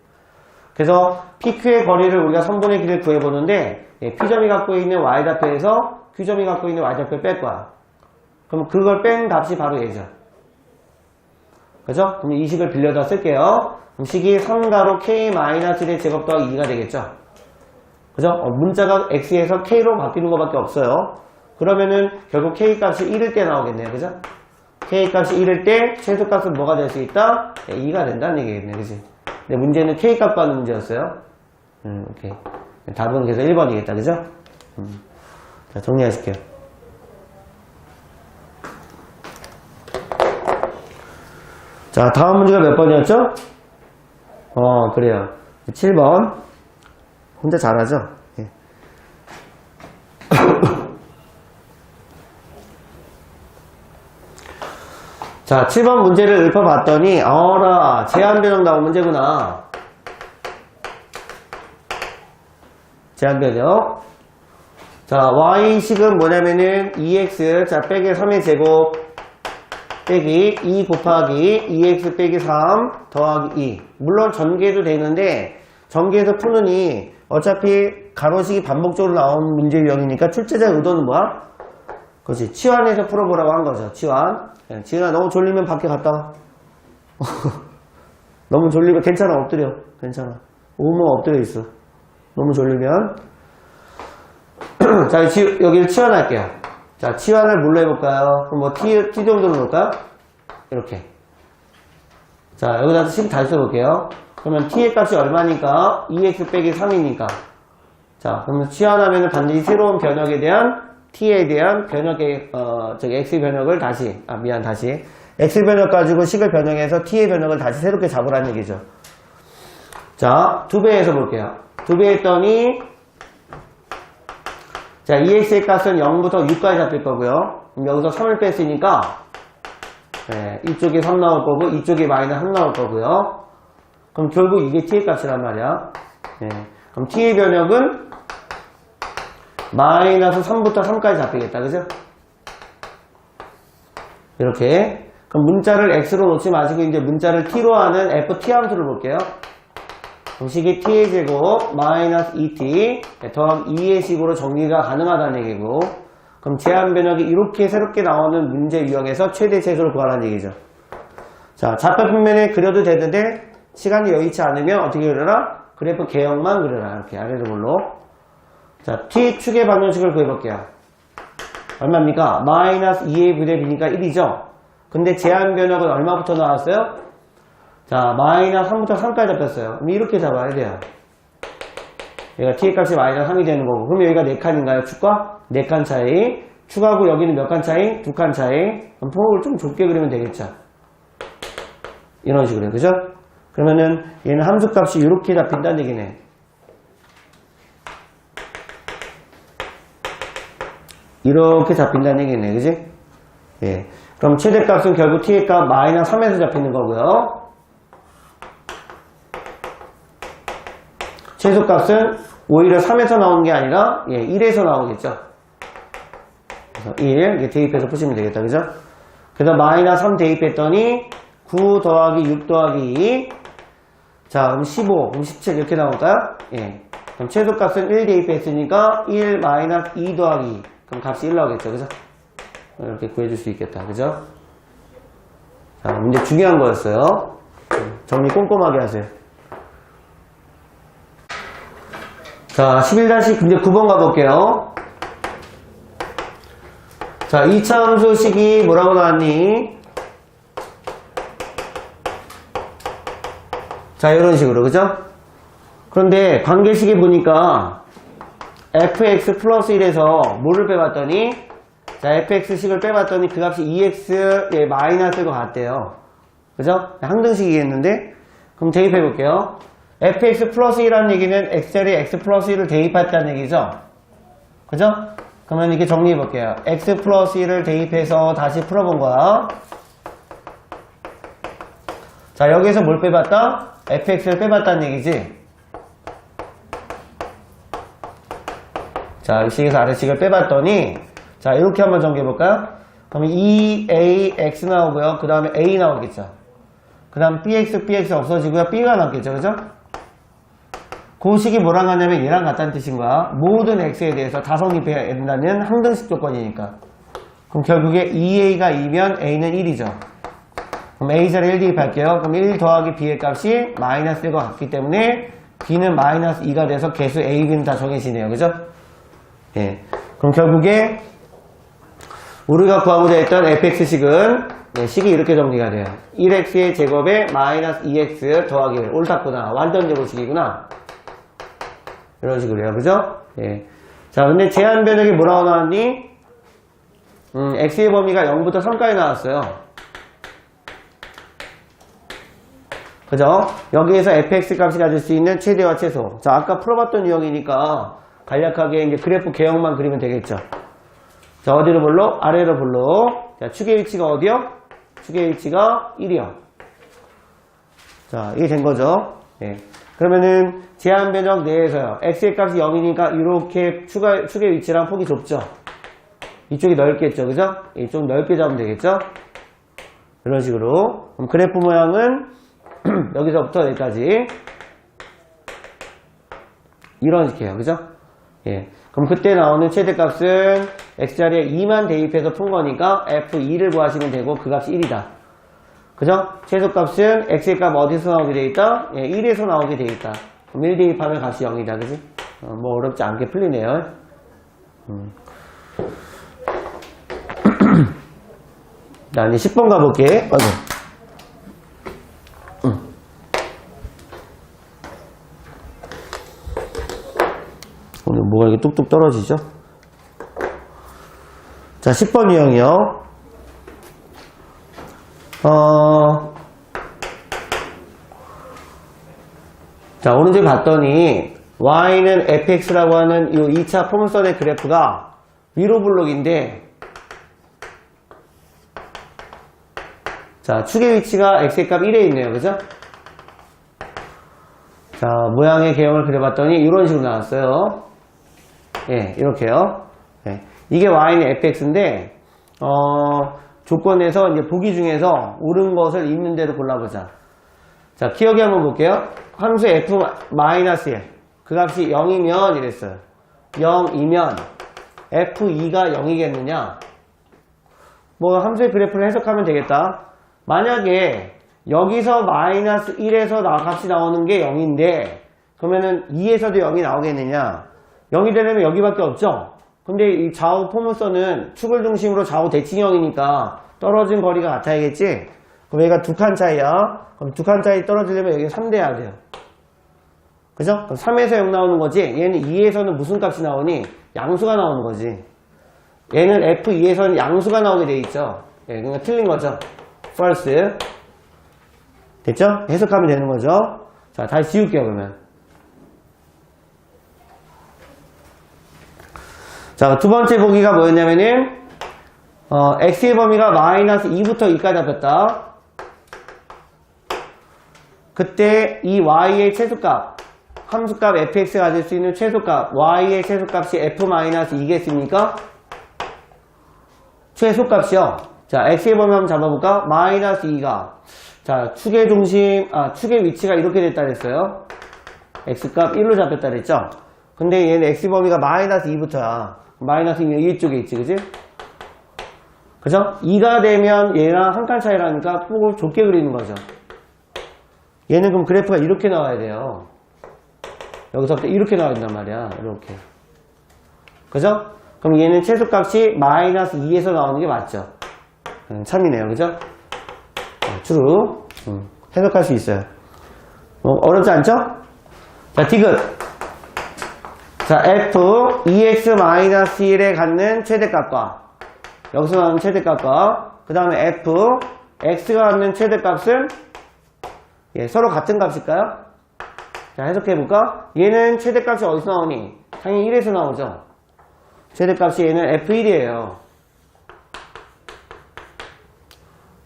그래서 PQ의 거리를 우리가 선분의 길을 구해보는데 P점이 갖고 있는 Y좌표에서 Q점이 갖고 있는 Y좌표를 뺄 거야. 그럼 그걸 뺀 값이 바로 얘죠. 그죠? 그럼 이 식을 빌려다 쓸게요. 그럼 식이 3가로 K-1의 제곱 더하기 2가 되겠죠? 그죠? 문자가 X에서 K로 바뀌는 것밖에 없어요. 그러면은 결국 K 값이 1일 때 나오겠네요. 그죠? K 값이 1일 때 최소값은 뭐가 될 수 있다? 2가 된다는 얘기겠네. 그지? 근데 문제는 K 값 받는 문제였어요. 오케이. 답은 그래서 1번이겠다. 그죠? 자, 정리하실게요. 자, 다음 문제가 몇 번이었죠? 그래요. 7번. 혼자 잘하죠? 예. 자, 7번 문제를 읊어봤더니, 제한 변형 나온 문제구나. 제한 변형. 자, y식은 뭐냐면은 2x, 자, 빼기 3의 제곱, 빼기 2 곱하기 2x 빼기 3 더하기 2. 물론 전개도 되는데, 전개해서 푸느니, 어차피 가로식이 반복적으로 나온 문제 유형이니까 출제자 의도는 뭐야? 그렇지. 치환해서 풀어보라고 한 거죠. 치환. 지은아, 너무 졸리면 밖에 갔다 와. 너무 졸리면 괜찮아. 엎드려. 괜찮아. 오모 엎드려 있어. 너무 졸리면. 자, 여기를 치환할게요. 자, 치환을 뭘로 해볼까요? 그럼 뭐 t 정도로 놓을까요? 이렇게. 자, 여기다 식 다시 써볼게요. 그러면 t의 값이 얼마니까? 2x 빼기 3이니까. 자, 그러면 치환하면 반드시 새로운 변역에 대한 t에 대한 변역의 x 변역을 다시 x 변역 가지고 식을 변형해서 t의 변역을 다시 새롭게 잡으라는 얘기죠. 자, 2배에서 볼게요. 2배 했더니 자, 2x의 값은 0부터 6까지 잡힐 거고요. 그럼 여기서 3을 뺐으니까 이쪽에 3 나올 거고 이쪽에 마이너스 3 나올 거고요. 그럼 결국 이게 t의 값이란 말이야. 그럼 t의 변역은 마이너스 3부터 3까지 잡히겠다. 그죠? 이렇게. 그럼 문자를 x로 놓지 마시고 이제 문자를 t로 하는 ft 함수를 볼게요. 그럼 식이 t의 제곱 마이너스 2t 더하기 2의 식으로 정리가 가능하다는 얘기고, 그럼 제한 변역이 이렇게 새롭게 나오는 문제 유형에서 최대 최소를 구하라는 얘기죠. 자, 좌표 평면에 그려도 되는데 시간이 여의치 않으면 어떻게 그려라? 그래프 개형만 그려라. 이렇게 아래로 볼로. 자, t축의 방정식을 구해볼게요. 얼마입니까? 마이너스 2의 분의 b니까 1이죠. 근데 제한 변역은 얼마부터 나왔어요? 자, 마이너스 3부터 3까지 잡혔어요. 그럼 이렇게 잡아야 돼요. 얘가 t의 값이 마이너스 3이 되는 거고. 그럼 여기가 4칸인가요? 축과? 4칸 차이. 축하고 여기는 몇 칸 차이? 2칸 차이. 그럼 폭을 좀 좁게 그리면 되겠죠. 이런 식으로요. 그죠? 그러면은 얘는 함수값이 이렇게 잡힌다는 얘기네. 이렇게 잡힌다는 얘기네. 그지? 예. 그럼 최대값은 결국 t의 값 마이너스 3에서 잡히는 거고요. 최소값은 오히려 3에서 나오는 게 아니라 1에서 나오겠죠. 그래서 1 이게 대입해서 푸시면 되겠다. 그죠? 그래서 마이너스 3 대입했더니 9 더하기 6 더하기 2. 자, 그럼 15, 그럼 17 이렇게 나올까요? 예. 그럼 최소값은 1 대입했으니까 1 마이너스 2 더하기 2. 그럼 값이 1 나오겠죠. 그죠? 이렇게 구해줄 수 있겠다. 그죠? 자, 문제 중요한 거였어요. 정리 꼼꼼하게 하세요. 자, 11-9번 가볼게요. 자, 2차 함수식이 뭐라고 나왔니? 자, 이런 식으로, 그죠? 그런데 관계식에 보니까 fx 플러스 1에서 뭐를 빼봤더니, 자, fx식을 빼봤더니 그 값이 2x 마이너스가 같대요. 그죠? 항등식이겠는데? 그럼 대입해볼게요. fx 플러스 1이라는 얘기는 x자리에 x 플러스 1을 대입했다는 얘기죠? 그죠? 그러면 이렇게 정리해볼게요. x 플러스 1을 대입해서 다시 풀어본 거야. 자, 여기에서 뭘 빼봤다? fx를 빼봤다는 얘기지. 자, 위식에서 아래식을 빼봤더니, 자, 이렇게 한번 정리해볼까요? 그러면 2ax 나오고요. 그 다음에 a 나오겠죠. 그 다음 bx 없어지고요. b가 남겠죠. 그죠? 그 식이 뭐랑 같냐면 얘랑 같다는 뜻인 거야. 모든 x에 대해서 다 성립해야 된다는 항등식 조건이니까. 그럼 결국에 2a가 2면 a는 1이죠. 그럼 a 자리에 1 대입할게요. 그럼 1 더하기 b의 값이 마이너스 1과 같기 때문에 b는 마이너스 2가 돼서 개수 a, b는 다 정해지네요. 그죠? 예. 그럼 결국에 우리가 구하고자 했던 fx식은 예, 식이 이렇게 정리가 돼요. 1x의 제곱에 마이너스 2x 더하기 1. 옳았구나. 완전 제곱식이구나. 이런 식으로요. 그죠? 예. 자, 근데 제한 변역이 뭐라고 나왔니? x의 범위가 0부터 3까지 나왔어요. 그죠? 여기에서 fx 값이 가질 수 있는 최대와 최소. 자, 아까 풀어봤던 유형이니까 간략하게 이제 그래프 개형만 그리면 되겠죠. 자, 어디로 볼로? 아래로 볼로. 자, 축의 위치가 어디요? 축의 위치가 1이요. 자, 이게 된 거죠. 예. 그러면은 제한 변역 내에서요. x의 값이 0이니까 이렇게 축의 위치랑 폭이 좁죠. 이쪽이 넓겠죠. 그죠? 좀 넓게 잡으면 되겠죠? 이런 식으로. 그럼 그래프 모양은 여기서부터 여기까지 이런 식이에요. 그죠? 예. 그럼 그때 나오는 최대값은 x자리에 2만 대입해서 푼 거니까 f2를 구하시면 되고 그 값이 1이다. 그죠? 최소값은 x의 값 어디서 나오게 돼 있다? 예, 1에서 나오게 돼 있다. 그럼 1 대입하면 값이 0이다. 그지? 뭐 어렵지 않게 풀리네요. 자, 이제 10번 가볼게. 오늘 뭐가 이렇게 뚝뚝 떨어지죠? 자, 10번 유형이요. 자, 오른쪽에 봤더니 y는 fx라고 하는 이 2차 포물선의 그래프가 위로 블록인데, 자, 축의 위치가 x의 값 1에 있네요. 그죠? 자, 모양의 개형을 그려봤더니 이런 식으로 나왔어요. 예, 이렇게요. 예. 이게 y는 fx인데, 조건에서 이제 보기 중에서 옳은 것을 있는 대로 골라보자. 자, 기억에 한번 볼게요. 함수 f-1. 그 값이 0이면 이랬어요. 0이면 f2가 0이겠느냐? 뭐 함수의 그래프를 해석하면 되겠다. 만약에 여기서 마이너스 1에서 값이 나오는 게 0인데 그러면은 2에서도 0이 나오겠느냐? 0이 되려면 여기밖에 없죠? 근데 이 좌우 포물선은 축을 중심으로 좌우 대칭형이니까 떨어진 거리가 같아야겠지? 그럼 얘가 두 칸 차이야. 그럼 두 칸 차이 떨어지려면 여기 3 돼야 돼요. 그죠? 그럼 3에서 0 나오는 거지? 얘는 2에서는 무슨 값이 나오니? 양수가 나오는 거지. 얘는 F2에서는 양수가 나오게 돼 있죠. 예, 그러니까 틀린 거죠. false. 됐죠? 해석하면 되는 거죠. 자, 다시 지울게요, 그러면. 자, 두 번째 보기가 뭐였냐면은, x의 범위가 마이너스 2부터 2까지 잡혔다. 그때 이 y의 최소값, 함수값 fx가 가질 수 있는 최소값, y의 최소값이 f-2겠습니까? 최소값이요. 자, x의 범위 한번 잡아볼까? 마이너스 2가. 자, 축의 중심, 축의 위치가 이렇게 됐다 그랬어요. x값 1로 잡혔다 그랬죠? 근데 얘는 x 범위가 마이너스 2부터야. 마이너스 2는 이쪽에 있지, 그지? 그죠? 2가 되면 얘랑 한 칸 차이라니까 폭을 좁게 그리는 거죠. 얘는 그럼 그래프가 이렇게 나와야 돼요. 여기서부터 이렇게 나와야 된단 말이야. 이렇게. 그죠? 그럼 얘는 최소값이 마이너스 2에서 나오는 게 맞죠? 참이네요. 그죠? true. 해석할 수 있어요. 어렵지 않죠? 자, 디귿. 자, f 2x-1에 갖는 최대값과 여기서 나오는 최대값과 그 다음에 f x가 갖는 최대값은 예, 서로 같은 값일까요? 자, 해석해볼까? 얘는 최대값이 어디서 나오니? 당연히 1에서 나오죠. 최대값이 얘는 f1이에요.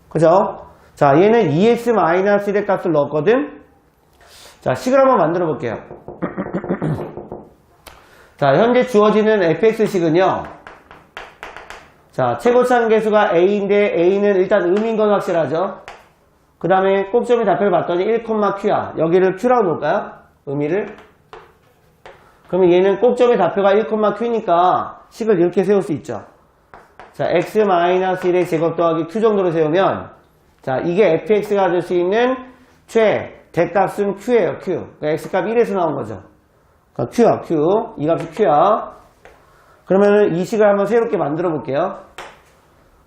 그죠? 자, 얘는 2x-1의 값을 넣었거든? 자, 식을 한번 만들어 볼게요. 자, 현재 주어지는 fx식은요. 자, 최고차항 계수가 a인데 a는 일단 음인 건 확실하죠? 그 다음에 꼭점의 좌표를 봤더니 1,q야. 여기를 q라고 놓을까요? 의미를. 그러면 얘는 꼭점의 좌표가 1,q니까 식을 이렇게 세울 수 있죠. 자, x-1의 제곱 더하기 q 정도로 세우면, 자, 이게 fx가 될 수 있는 대값은 q예요, q. 그러니까 x값 1에서 나온 거죠. 그러니까 q야, q. 이 값이 q야. 그러면 이 식을 한번 새롭게 만들어 볼게요.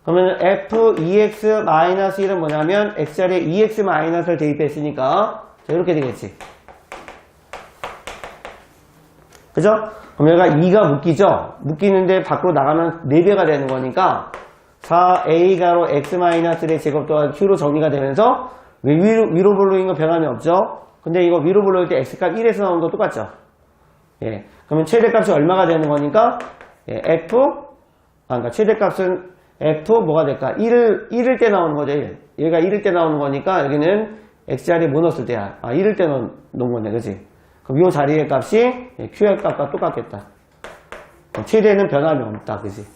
그러면 f2x-1은 뭐냐면 x자리에 2x-를 대입했으니까 자, 이렇게 되겠지. 그죠? 그럼 여기가 2가 묶이죠? 묶이는데 밖으로 나가면 4배가 되는 거니까 4a가로 x-의 제곱 더하기 q로 정리가 되면서 위로 볼로인 거 변함이 없죠? 근데 이거 위로 볼로일 때 x값 1에서 나온 거 똑같죠? 예. 그러면 최대값이 얼마가 되는 거니까 예, 그러니까 최대값은 f 뭐가 될까? 1일 때 나오는 거죠. 1. 얘가 1일 때 나오는 거니까 여기는 x자리에 뭐 넣었을 때야? 1일 때 놓은 거네, 그지? 그럼 이 자리의 값이 q의 값과 똑같겠다. 최대는 변함이 없다, 그지?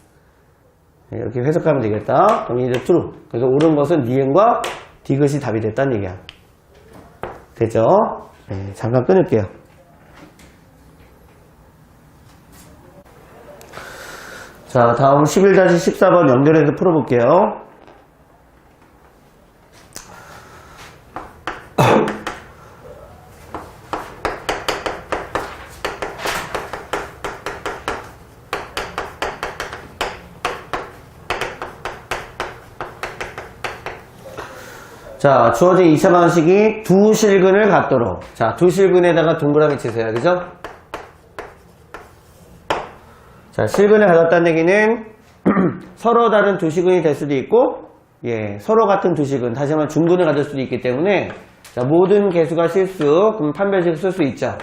이렇게 해석하면 되겠다. 그럼 이제 true. 그래서 옳은 것은 니은과 디귿이 답이 됐다는 얘기야. 되죠? 네, 잠깐 끊을게요. 자, 다음 11-14번 연결해서 풀어볼게요. 자, 주어진 2차 방식이 두 실근을 갖도록. 자, 두 실근에다가 동그라미 치세요. 그죠? 자, 실근을 가졌다는 얘기는 서로 다른 두 실근이 될 수도 있고, 예, 서로 같은 두 실근, 다시 한번 중근을 가질 수도 있기 때문에, 자, 모든 개수가 실수, 그럼 판별식 쓸 수 있죠.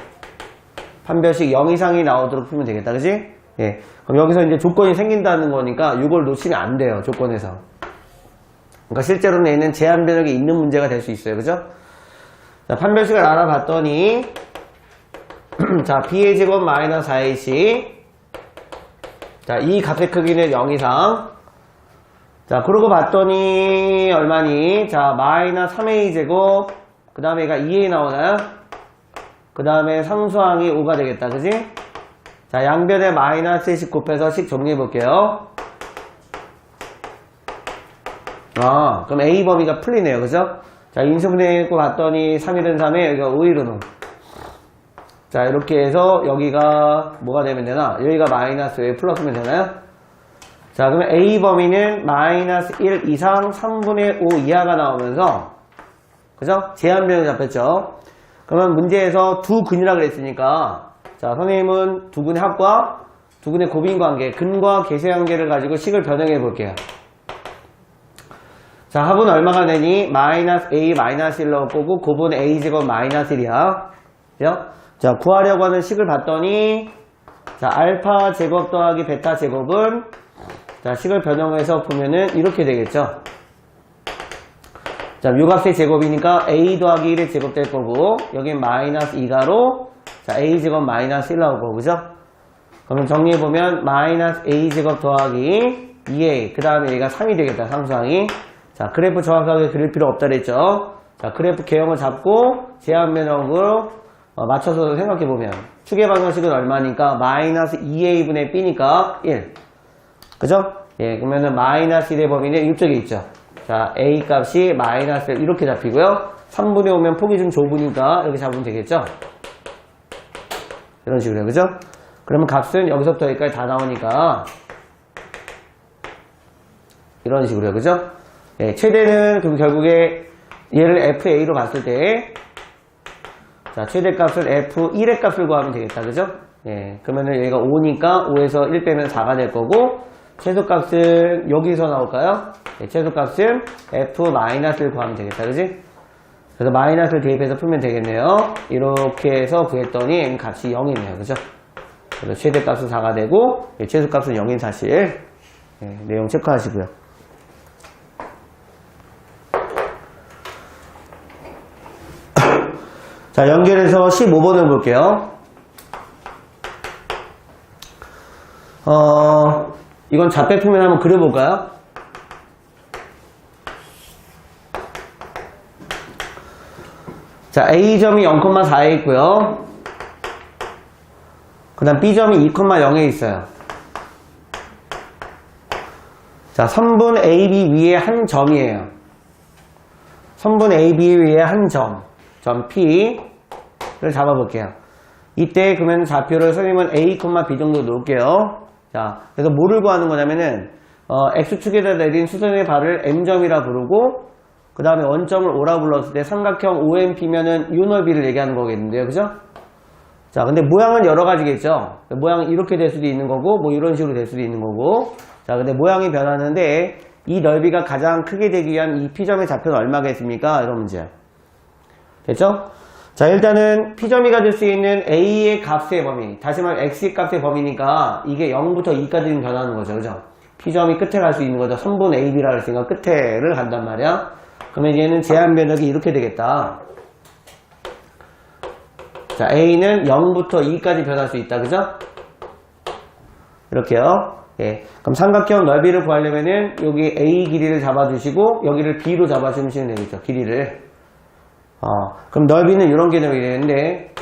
판별식 0 이상이 나오도록 풀면 되겠다. 그지? 예. 그럼 여기서 이제 조건이 생긴다는 거니까 이걸 놓치면 안 돼요. 조건에서. 그러니까 실제로는 얘는 제한 변역이 있는 문제가 될 수 있어요. 그죠? 자, 판별식을 알아봤더니, 자, b의 제곱 마이너스 4ac. 자, 이 값의 크기는 0 이상. 자, 그러고 봤더니, 얼마니? 자, 마이너스 3a 제곱. 그 다음에 얘가 2a 나오나요? 그 다음에 상수항이 5가 되겠다. 그지? 자, 양변에 마이너스 1씩 곱해서 식 정리해 볼게요. 그럼 A 범위가 풀리네요. 그죠? 자, 인수분해했고 봤더니 3일은 3에 여기가 5일은 5. 자, 이렇게 해서 여기가 뭐가 되면 되나? 여기가 마이너스 왜 플러스면 되나요? 자, 그러면 A 범위는 마이너스 1 이상 3분의 5 이하가 나오면서, 그죠? 제한변이 잡혔죠? 그러면 문제에서 두 근이라 그랬으니까, 자, 선생님은 두 근의 합과 두 근의 곱인 관계, 근과 계수 관계를 가지고 식을 변형해 볼게요. 자, 합은 얼마가 되니? 마이너스 a 마이너스 1 넣을 거고 곱은 a제곱 마이너스 1이야. 그죠? 자, 구하려고 하는 식을 봤더니 자, 알파 제곱 더하기 베타 제곱은 자, 식을 변형해서 보면은 이렇게 되겠죠. 자, 요 값의 제곱이니까 a 더하기 1의 제곱 될 거고 여긴 마이너스 2가로 자, a 제곱 마이너스 1 나올 거고, 그죠? 그러면 정리해보면 마이너스 a 제곱 더하기 2a 그 다음에 얘가 3이 되겠다, 상수항이. 자, 그래프 정확하게 그릴 필요 없다 그랬죠. 자, 그래프 개형을 잡고 제한변형으로 맞춰서 생각해보면 추계 방정식은 얼마니까 마이너스 2a분의 b니까 1. 그죠? 예, 그러면은 마이너스 1의 범위는 이쪽에 있죠. 자, a 값이 마이너스 1 이렇게 잡히고요. 3분의 5면 폭이 좀 좁으니까 이렇게 잡으면 되겠죠? 이런 식으로요. 그죠? 그러면 값은 여기서부터 여기까지 다 나오니까 이런 식으로요. 그죠? 예, 최대는 그럼 결국에 얘를 FA로 봤을 때 자, 최대값을 F1의 값을 구하면 되겠다. 그죠? 예, 그러면은 얘가 5니까 5에서 1 빼면 4가 될 거고 최소값은 여기서 나올까요? 예, 최소값은 F-를 구하면 되겠다. 그지? 그래서 마이너스를 대입해서 풀면 되겠네요. 이렇게 해서 구했더니 N 값이 0이네요. 그죠? 그래서 최대값은 4가 되고 예, 최소값은 0인 사실 예, 내용 체크하시고요. 자, 연결해서 15번을 볼게요. 이건 좌표표면 한번 그려볼까요? 자, A점이 0,4에 있고요. 그 다음 B점이 2,0에 있어요. 자, 선분 AB 위에 한 점이에요. 선분 AB 위에 한 점, 점 P를 잡아볼게요. 이때 그러면 좌표를 선생님은 A, B 정도 놓을게요. 자, 그래서 뭐를 구하는 거냐면은 X축에다 내린 수선의 발을 M점이라 부르고 그 다음에 원점을 O라 불렀을 때 삼각형 OMP면은 요 넓이를 얘기하는 거겠는데요. 그죠? 자, 근데 모양은 여러 가지겠죠. 모양은 이렇게 될 수도 있는 거고 뭐 이런 식으로 될 수도 있는 거고. 자, 근데 모양이 변하는데 이 넓이가 가장 크게 되기 위한 이 P점의 좌표는 얼마겠습니까? 이런 문제야. 됐죠? 자, 일단은 P점이 가질 수 있는 A의 값의 범위, 다시 말해 X의 값의 범위니까 이게 0부터 2까지 변하는 거죠. 그죠? P점이 끝에 갈 수 있는 거죠. 선분 AB라 했으니까 끝에를 간단 말이야. 그러면 얘는 제한 변역이 이렇게 되겠다. 자, A는 0부터 2까지 변할 수 있다. 그죠? 이렇게요. 예. 그럼 삼각형 넓이를 구하려면은 여기 A 길이를 잡아주시고 여기를 B로 잡아주시면 되겠죠. 길이를. 그럼 넓이는 이런 개념이 되는데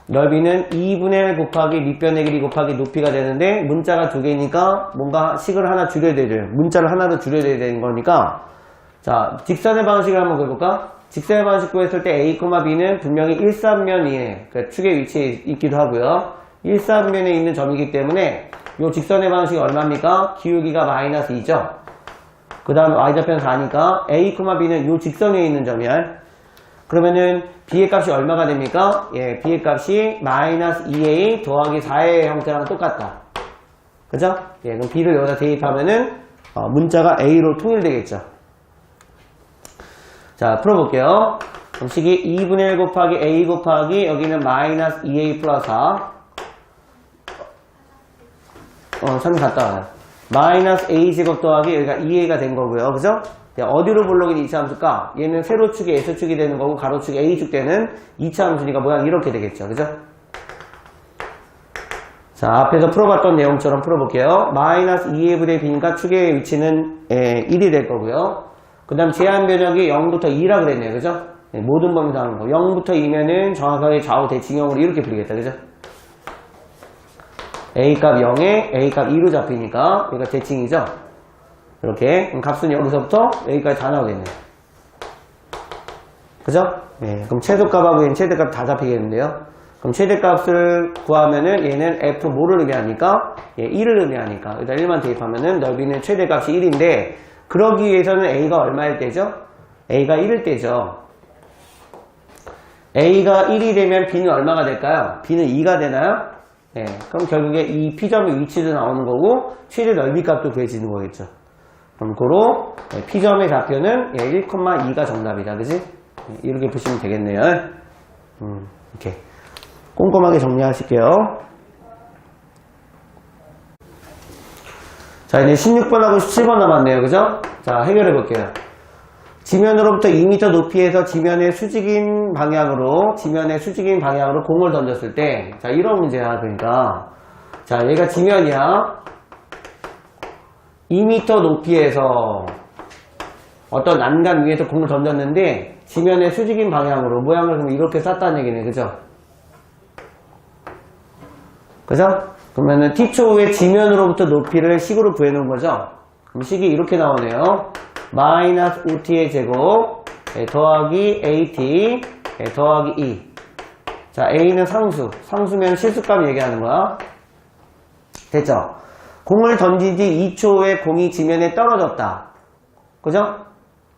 넓이는 2분의 1 곱하기 밑변의 길이 곱하기 높이가 되는데 문자가 두 개니까 뭔가 식을 하나 줄여야 되죠. 문자를 하나 더 줄여야 되는 거니까 자, 직선의 방식을 한번 해볼까? 직선의 방식 구했을 때 A, B는 분명히 1,3면이에 그러니까 축의 위치에 있기도 하고요. 1,3면에 있는 점이기 때문에 이 직선의 방식이 얼마입니까? 기울기가 마이너스 2죠. 그 다음에 y좌표는 4니까 A, B는 이 직선에 있는 점이야. 그러면은 B의 값이 얼마가 됩니까? 예, B의 값이 마이너스 2A 더하기 4의 형태랑 똑같다. 그죠? 예, 그럼 B를 여기다 대입하면은 문자가 A로 통일되겠죠. 자, 풀어볼게요. 그럼 식이 2분의 1 곱하기 A 곱하기 여기는 마이너스 2A 플러스 4 참 갔다 와요. 마이너스 A제곱 더하기 여기가 2A가 된 거고요. 그죠? 어디로 불러긴 2차 함수일까? 얘는 세로축이 S축이 되는 거고 가로축이 A축 되는 2차 함수니까 모양이 이렇게 되겠죠. 그죠? 자, 앞에서 풀어봤던 내용처럼 풀어볼게요. 마이너스 2A분의 B니까 축의 위치는 1이 될 거고요. 그 다음 제한 변역이 0부터 2라 그랬네요. 그죠? 모든 범위 다 하는 거. 0부터 2면은 정확하게 좌우 대칭형으로 이렇게 풀리겠다. 그죠? A값 0에 A값 2로 잡히니까 여기가 대칭이죠? 이렇게. 그럼 값은 여기서부터 여기까지 다 나오겠네요. 그죠? 네. 그럼 최소값하고 얘는 최대값 다 잡히겠는데요. 그럼 최대값을 구하면은 얘는 F 뭐를 의미하니까? 예, 1을 의미하니까. 일단 1만 대입하면은 넓이는 최대값이 1인데 그러기 위해서는 A가 얼마일 때죠? A가 1일 때죠. A가 1이 되면 B는 얼마가 될까요? B는 2가 되나요? 네, 그럼 결국에 이 P점의 위치도 나오는 거고 최대 넓이 값도 구해지는 거겠죠. 그럼 고로 P점의 좌표는 1,2가 정답이다. 그지? 이렇게 보시면 되겠네요. 이렇게 꼼꼼하게 정리하실게요. 자, 이제 16번하고 17번 남았네요. 그죠? 자, 해결해 볼게요. 지면으로부터 2m 높이에서 지면의 수직인 방향으로 공을 던졌을 때, 자, 이런 문제야. 그러니까 자, 얘가 지면이야. 2m 높이에서 어떤 난간 위에서 공을 던졌는데 지면의 수직인 방향으로 모양을 그럼 이렇게 쌌다는 얘기네. 그죠? 그죠? 그러면은 t초의 지면으로부터 높이를 식으로 구해놓은 거죠? 그럼 식이 이렇게 나오네요. 마이너스 5t의 제곱 더하기 at 더하기 2. 자, a는 상수면 실수값 얘기하는 거야. 됐죠? 공을 던진 지 2초 에 공이 지면에 떨어졌다. 그죠?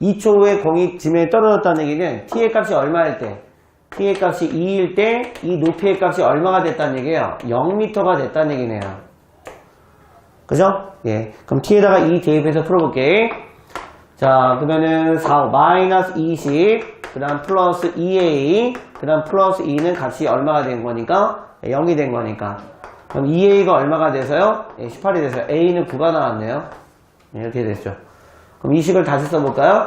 2초 후에 공이 지면에 떨어졌다는 얘기는 t의 값이 얼마일 때? t의 값이 2일 때 이 높이의 값이 얼마가 됐다는 얘기예요? 0m가 됐다는 얘기네요. 그죠? 예. 그럼 t에다가 2 대입해서 풀어볼게. 자, 그러면은 4, 마이너스 20, 그 다음 플러스 2a, 그 다음 플러스 2는 값이 얼마가 된 거니까? 0이 된 거니까. 그럼 2a가 얼마가 돼서요? 18이 돼서요. a는 9가 나왔네요. 이렇게 됐죠. 그럼 이 식을 다시 써볼까요?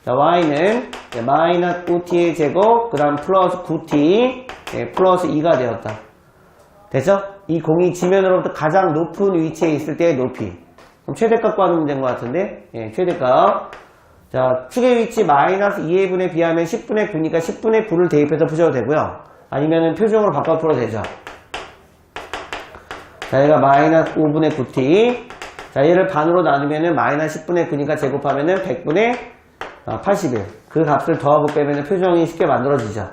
자, y는 마이너스 5t의 제곱, 그 다음 플러스 9t, 플러스 2가 되었다. 됐죠? 이 공이 지면으로부터 가장 높은 위치에 있을 때의 높이. 그럼 최대값 구하는 문제인 것 같은데, 최대값. 자, 축의 위치 마이너스 2의 분에 비하면 10분의 9니까 10분의 9를 대입해서 푸셔도 되고요. 아니면은 표정으로 바꿔 풀어도 되죠. 자, 얘가 마이너스 5분의 9t. 자, 얘를 반으로 나누면은 마이너스 10분의 9니까 제곱하면은 100분의 81. 그 값을 더하고 빼면은 표정이 쉽게 만들어지죠.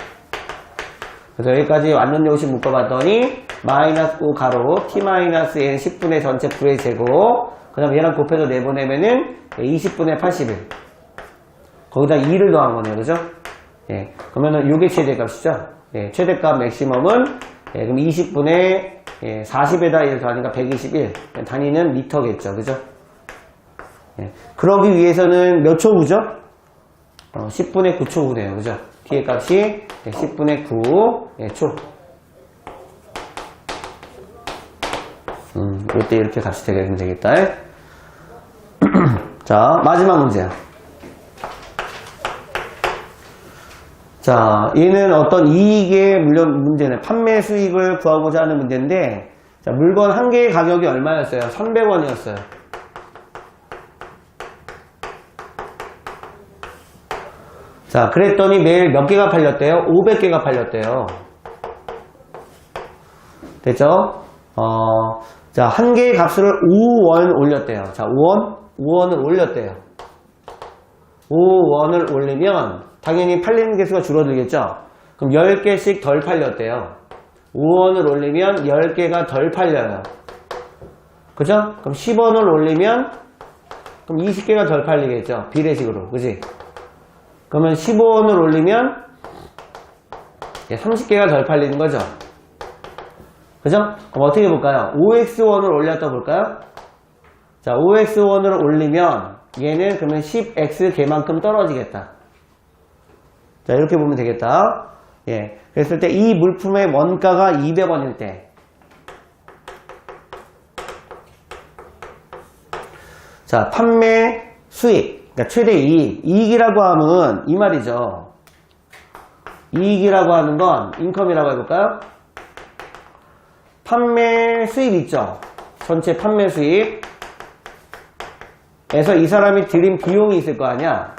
그래서 여기까지 완전 요식 묶어봤더니 마이너스 5 가로 t 마이너스 n 10분의 전체 9의 제곱. 그 다음 얘랑 곱해서 내보내면은 20분의 81. 거기다 2를 더한 거네요. 그죠? 예. 그러면은 요게 최대값이죠. 예. 최대값 맥시멈은 그럼 20분의 40에다 1 더하니까 121. 단위는 미터겠죠. 그죠? 예. 그러기 위해서는 몇 초구죠? 10분의 9초구네요. 그죠? 뒤에 값이 10분의 9 초. 이때 이렇게 값이 되게 되겠다. 자, 마지막 문제야. 자, 얘는 어떤 이익의 문제네. 판매 수익을 구하고자 하는 문제인데, 자, 물건 한 개의 가격이 얼마였어요? 300원이었어요. 자, 그랬더니 매일 몇 개가 팔렸대요? 500개가 팔렸대요. 됐죠? 자, 한 개의 값을 5원 올렸대요. 자, 5원을 올렸대요. 5원을 올리면 당연히 팔리는 개수가 줄어들겠죠? 그럼 10개씩 덜 팔렸대요. 5원을 올리면 10개가 덜 팔려요. 그죠? 그럼 10원을 올리면 그럼 20개가 덜 팔리겠죠? 비례식으로. 그지? 그러면 15원을 올리면 30개가 덜 팔리는 거죠. 그죠? 그럼 어떻게 볼까요? 5x1을 올렸다 볼까요? 자, 5x1을 올리면 얘는 그러면 10x 개만큼 떨어지겠다. 자, 이렇게 보면 되겠다. 예. 그랬을 때 이 물품의 원가가 200원일 때. 자, 판매 수익. 그러니까 최대 이익. 이익이라고 하면 이 말이죠. 이익이라고 하는 건 인컴이라고 해볼까요? 판매 수입 있죠. 전체 판매 수입에서 이 사람이 들인 비용이 있을 거 아니야.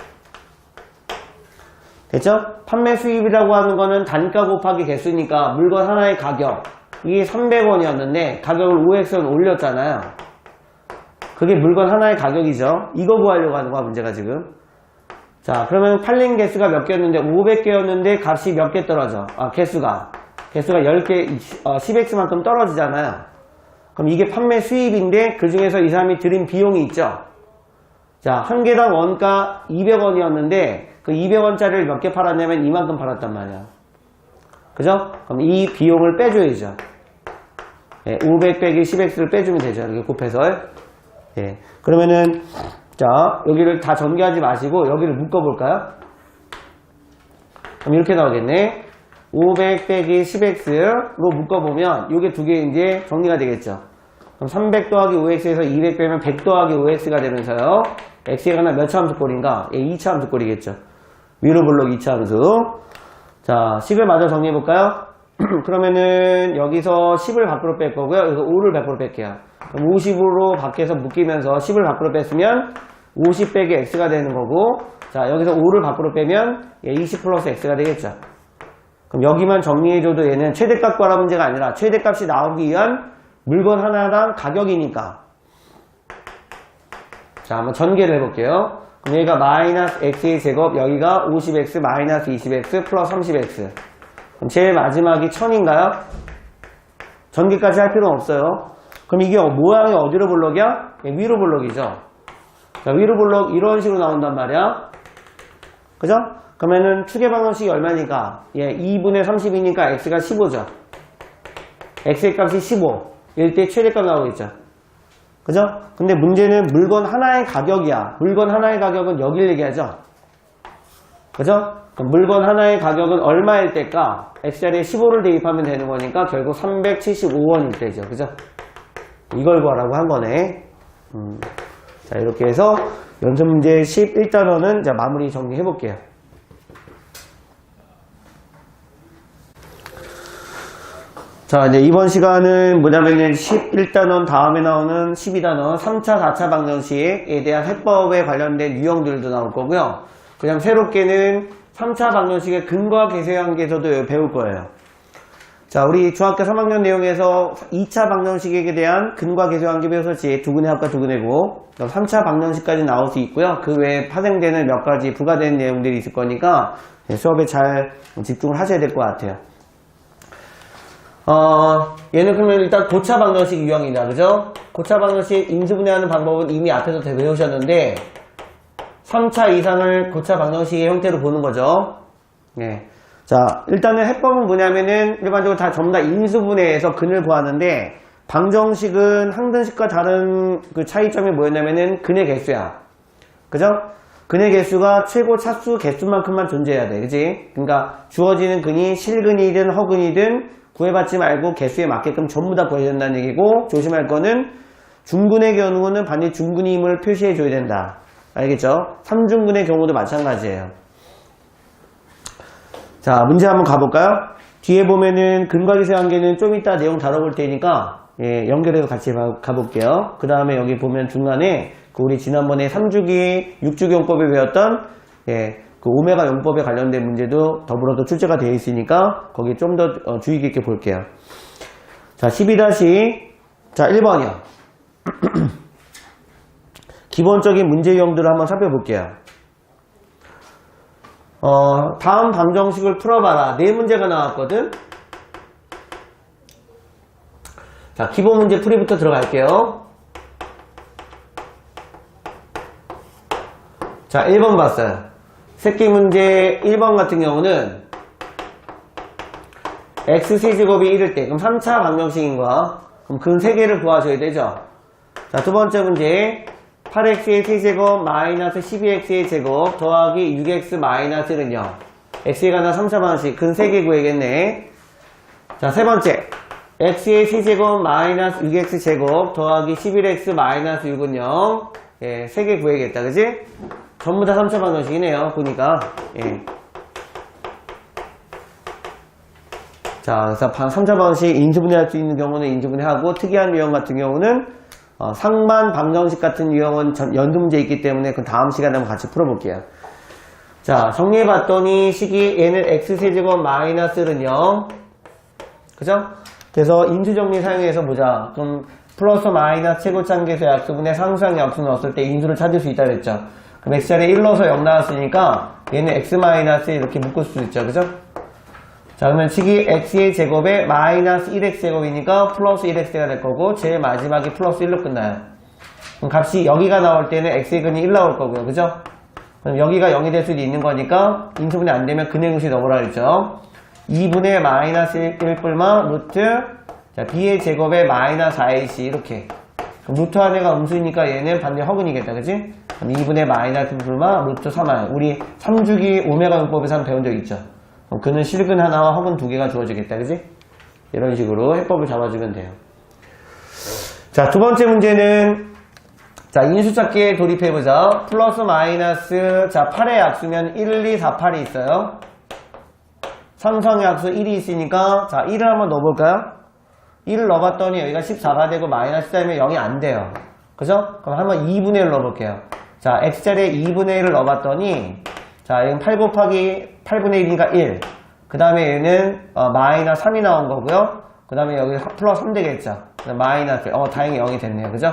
됐죠? 판매 수입이라고 하는 거는 단가 곱하기 개수니까 물건 하나의 가격. 이게 300원이었는데 가격을 5x 올렸잖아요. 그게 물건 하나의 가격이죠. 이거 구하려고 하는 거야, 문제가 지금. 자, 그러면 팔린 개수가 몇 개였는데 500개였는데 값이 몇 개 떨어져. 개수가 10개, 10x만큼 떨어지잖아요. 그럼 이게 판매 수입인데 그 중에서 이 사람이 들인 비용이 있죠. 자, 한 개당 원가 200원이었는데 그 200원짜리를 몇 개 팔았냐면 이만큼 팔았단 말이야. 그죠? 그럼 이 비용을 빼줘야죠. 500 빼기 10x를 빼주면 되죠. 이렇게 곱해서. 예. 그러면은 자, 여기를 다 전개하지 마시고 여기를 묶어볼까요? 그럼 이렇게 나오겠네. 500 빼기 10x로 묶어보면 요게 두 개 이제 정리가 되겠죠. 그럼 300 더하기 5x에서 200 빼면 100 더하기 5x가 되면서요. x에 관한 몇 차 함수꼴인가? 2차 함수꼴이겠죠. 위로 블록 2차 함수. 자, 식을 마저 정리해볼까요? 그러면은 여기서 10을 밖으로 뺄 거고요. 여기서 5를 밖으로 뺄게요. 그럼 50으로 밖에서 묶이면서 10을 밖으로 뺐으면 50 빼기 x가 되는 거고, 자, 여기서 5를 밖으로 빼면 20 플러스 x가 되겠죠. 그럼 여기만 정리해줘도 얘는 최대값 구하라 문제가 아니라 최대값이 나오기 위한 물건 하나당 가격이니까. 자, 한번 전개를 해볼게요. 그럼 여기가 마이너스 x의 제곱, 여기가 50x 마이너스 20x 플러스 30x. 그럼 제일 마지막이 1000인가요? 전개까지 할 필요는 없어요. 그럼 이게 모양이 어디로 블록이야? 위로 블록이죠. 자, 위로 블록 이런 식으로 나온단 말이야. 그죠? 그러면은 추계 방정식이 얼마니까? 2분의 30이니까 x가 15죠. x의 값이 15. 이럴 때 최대값 나오겠죠. 그죠? 근데 문제는 물건 하나의 가격이야. 물건 하나의 가격은 여길 얘기하죠. 그죠? 그럼 물건 하나의 가격은 얼마일 때까? x자리에 15를 대입하면 되는 거니까 결국 375원일 때죠. 그죠? 이걸 구하라고 한 거네. 자, 이렇게 해서 연습 문제 11단원은 자, 마무리 정리해 볼게요. 자, 이제 이번 시간은 뭐냐면은 11단원 다음에 나오는 12단원 3차, 4차 방정식에 대한 해법에 관련된 유형들도 나올 거고요. 그냥 새롭게는 3차 방정식의 근과 계수의 관계에서도 배울 거예요. 자, 우리 중학교 3학년 내용에서 2차 방정식에 대한 근과 계수의 관계 배웠었지. 두근의 합과 두근의 곱. 3차 방정식까지 나올 수 있고요. 그 외에 파생되는 몇 가지 부가되는 내용들이 있을 거니까 수업에 잘 집중을 하셔야 될 것 같아요. 얘는 그러면 일단 고차 방정식 유형이다. 그죠? 고차 방정식 인수분해하는 방법은 이미 앞에서 다 배우셨는데 3차 이상을 고차 방정식의 형태로 보는 거죠. 네. 자, 일단은 해법은 뭐냐면은 일반적으로 다 전부 다 인수분해해서 근을 구하는데 방정식은 항등식과 다른 그 차이점이 뭐였냐면은 근의 개수야. 그죠? 근의 개수가 최고 차수 개수만큼만 존재해야 돼. 그지? 그러니까 주어지는 근이 실근이든 허근이든 구해받지 말고 개수에 맞게끔 전부 다 구해야 된다는 얘기고, 조심할 거는 중근의 경우는 반드시 중근임을 표시해 줘야 된다. 알겠죠? 3중근의 경우도 마찬가지예요. 자, 문제 한번 가볼까요? 뒤에 보면은 근과 계수의 관계는 좀 이따 내용 다뤄볼 테니까 연결해서 같이 가볼게요. 그 다음에 여기 보면 중간에 그 우리 지난번에 3주기 6주기 용법에 배웠던 그 오메가 용법에 관련된 문제도 더불어서 출제가 되어 있으니까 거기 좀 더 주의 깊게 볼게요. 자, 12-자 1번이요. 기본적인 문제 유형들을 한번 살펴볼게요. 다음 방정식을 풀어봐라. 네 문제가 나왔거든. 자, 기본 문제 풀이부터 들어갈게요. 자, 1번 봤어요. 새끼 문제 1번 같은 경우는 x세제곱이 1일 때, 그럼 3차 방정식인 거야. 그럼 근 3개를 구하셔야 되죠. 자, 두 번째 문제 8x의 세제곱 마이너스 12x의 제곱 더하기 6x 마이너스는 0. x에 관한 3차 방정식 근 3개 구해야겠네. 자, 세 번째 x의 세제곱 마이너스 6x 제곱 더하기 11x 마이너스 6은 0. 예, 3개 구해야겠다. 그지? 전부 다 3차 방정식이네요. 보니까. 예. 자, 그래서 3차 방정식 인수분해할 수 있는 경우는 인수분해하고, 특이한 유형 같은 경우는 상반 방정식 같은 유형은 연습문제 있기 때문에 그 다음 시간에 한번 같이 풀어볼게요. 자, 정리해봤더니 식이 얘는 x세제곱 마이너스는 0. 그죠? 그래서 인수정리 사용해서 보자. 좀 플러스 마이너스 최고차항계수 약수분의 상수항 약수 넣었을 때 인수를 찾을 수 있다 그랬죠. 그럼 x자리에 1 넣어서 0 나왔으니까 얘는 x 마이너스 이렇게 묶을 수 있죠. 그죠? 자, 그러면 식이 x의 제곱에 마이너스 1x 제곱이니까 플러스 1x가 될 거고, 제일 마지막이 플러스 1로 끝나요. 그럼 값이 여기가 나올 때는 x의 근이 1 나올 거고요. 그죠? 그럼 여기가 0이 될 수도 있는 거니까 인수분해 안 되면 근의 근식 넣으라 그랬죠. 2분의 마이너스 1 뿔마 루트, 자, b의 제곱에 마이너스 4ac 이렇게. 그럼 루트 안에가 음수니까 얘는 반대 허근이겠다. 그지? 그럼 2분의 마이너스 뿔마 루트 3할. 우리 3주기 오메가 용법에서 한번 배운 적 있죠. 그는 실근 하나와 허근 2개가 주어지겠다. 그지? 이런 식으로 해법을 잡아주면 돼요. 자, 두 번째 문제는, 자, 인수찾기에 돌입해보자. 플러스 마이너스, 자, 8의 약수면 1, 2, 4, 8이 있어요. 상수항 약수 1이 있으니까, 자, 1을 한번 넣어볼까요? 1을 넣어봤더니 여기가 14가 되고 마이너스 4면 0이 안 돼요. 그죠? 그럼 한번 2분의 1을 넣어볼게요. 자, x자리에 2분의 1을 넣어봤더니, 자, 여기는 8 곱하기 8분의 1이니까 1. 그 다음에 얘는 마이너스 3이 나온 거고요. 그 다음에 여기 플러스 3 되겠죠. 마이너스, 다행히 0이 됐네요. 그죠?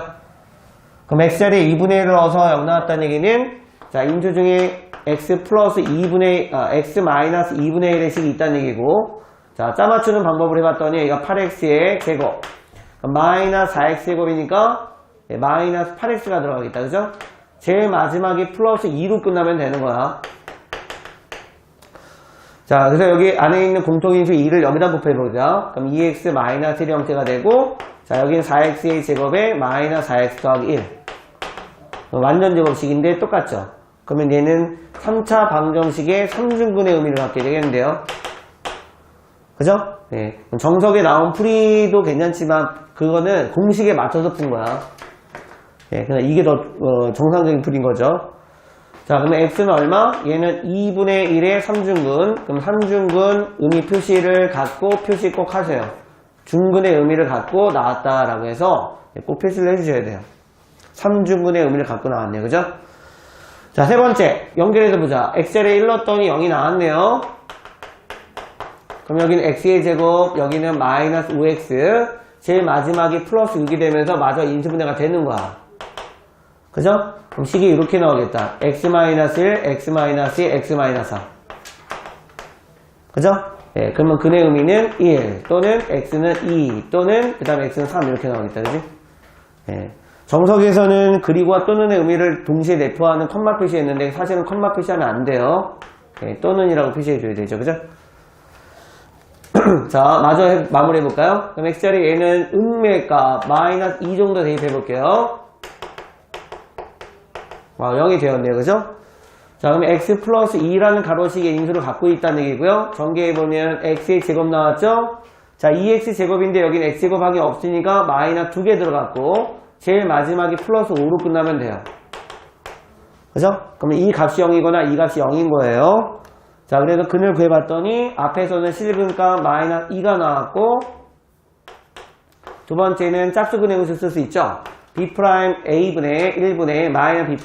그럼 x자리에 2분의 1을 넣어서 0 나왔다는 얘기는, 자, 인수 중에 x 플러스 2분의, x 마이너스 2분의 1의 식이 있다는 얘기고, 자, 짜맞추는 방법을 해봤더니 얘가 8x의 제곱. 마이너스 4x 제곱이니까 마이너스 8x가 들어가겠다. 그죠? 제일 마지막이 플러스 2로 끝나면 되는 거야. 자, 그래서 여기 안에 있는 공통인수 2를 여기다 곱해보자. 그럼 2x 마이너스 1의 형태가 되고, 자, 여기는 4x의 제곱에 마이너스 4x 더하기 1. 완전 제곱식인데 똑같죠? 그러면 얘는 3차 방정식의 3중근의 의미를 갖게 되겠는데요. 그죠? 네. 정석에 나온 풀이도 괜찮지만, 그거는 공식에 맞춰서 푼 거야. 예, 그냥 이게 더 정상적인 풀인 거죠. 자, 그러면 x는 얼마? 얘는 2분의 1의 3중근. 그럼 3중근 의미 표시를 갖고 표시 꼭 하세요. 중근의 의미를 갖고 나왔다라고 해서 꼭 표시를 해주셔야 돼요. 3중근의 의미를 갖고 나왔네요. 그죠? 자, 세 번째. 연결해서 보자. x를 1 넣었더니 0이 나왔네요. 그럼 여기는 x의 제곱, 여기는 마이너스 5x. 제일 마지막이 플러스 6이 되면서 마저 인수분해가 되는 거야. 그죠? 그럼 식이 이렇게 나오겠다. x-1, x-2, x-4. 그죠? 예, 그러면 근의 의미는 1 또는 x는 2 또는 그 다음에 x는 3 이렇게 나오겠다. 그지? 예. 정석에서는 그리고와 또는의 의미를 동시에 내포하는 컴마 표시했는데 사실은 컴마 표시하면 안 돼요. 예, 또는이라고 표시해줘야 되죠. 그죠? 자, 마저 마무리 해볼까요? 그럼 x자리 얘는 음매값 마이너스 2 정도 대입해볼게요. 와, 0이 되었네요. 그죠? 자, 그럼 x 플러스 2라는 가로식의 인수를 갖고 있다는 얘기고요. 전개해보면 x의 제곱 나왔죠? 자, 2x 제곱인데 여기는 x 제곱하기 없으니까 마이너스 2개 들어갔고 제일 마지막이 플러스 5로 끝나면 돼요. 그죠? 그러면 이 값이 0이거나 이 값이 0인 거예요. 자, 그래서 근을 구해봤더니 앞에서는 실근값 마이너스 2가 나왔고 두 번째는 짝수근의 것을 쓸 수 있죠. B'A분의 1분의 마이너스 B'.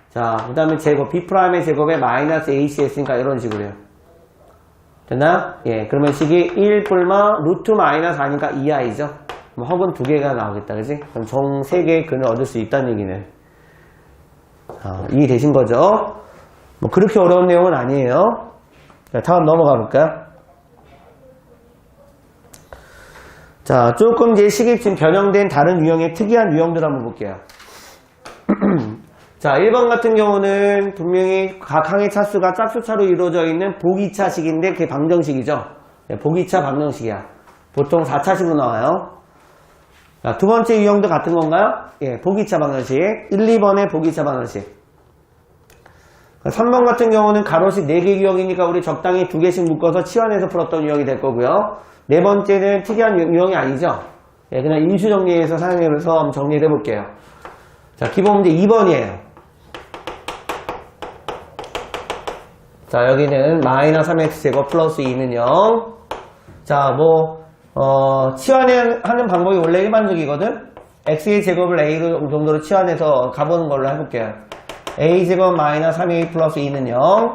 자, 그 다음에 제곱, B'의 제곱에 마이너스 AC 했으니까 이런 식으로요. 됐나? 예, 그러면 식이 1 뿔마 루트 마이너스 4니까 2i죠. 그럼 허근 2개가 나오겠다, 그지? 그럼 총 3개의 근을 얻을 수 있다는 얘기네. 이해되신 거죠? 뭐 그렇게 어려운 내용은 아니에요. 자, 다음 넘어가 볼까요? 자, 조금 이제 식이 지금 변형된 다른 유형의 특이한 유형들 한번 볼게요. 자, 1번 같은 경우는 분명히 각 항의 차수가 짝수차로 이루어져 있는 보기차식인데 그게 방정식이죠. 네, 보기차 방정식이야. 보통 4차식으로 나와요. 자, 두 번째 유형도 같은 건가요? 예, 보기차 방정식. 1, 2번의 보기차 방정식. 3번 같은 경우는 가로식 4개 유형이니까 우리 적당히 2개씩 묶어서 치환해서 풀었던 유형이 될 거고요. 네 번째는 특이한 유형이 아니죠. 예, 그냥 인수 정리해서 사용해서 한번 정리를 해볼게요. 자, 기본 문제 2번이에요. 자, 여기는 마이너스 3x제곱 플러스 2는 0. 자, 치환하는 방법이 원래 일반적이거든? x의 제곱을 a로 정도로 치환해서 가보는 걸로 해볼게요. a제곱 마이너스 3a 플러스 2는 0.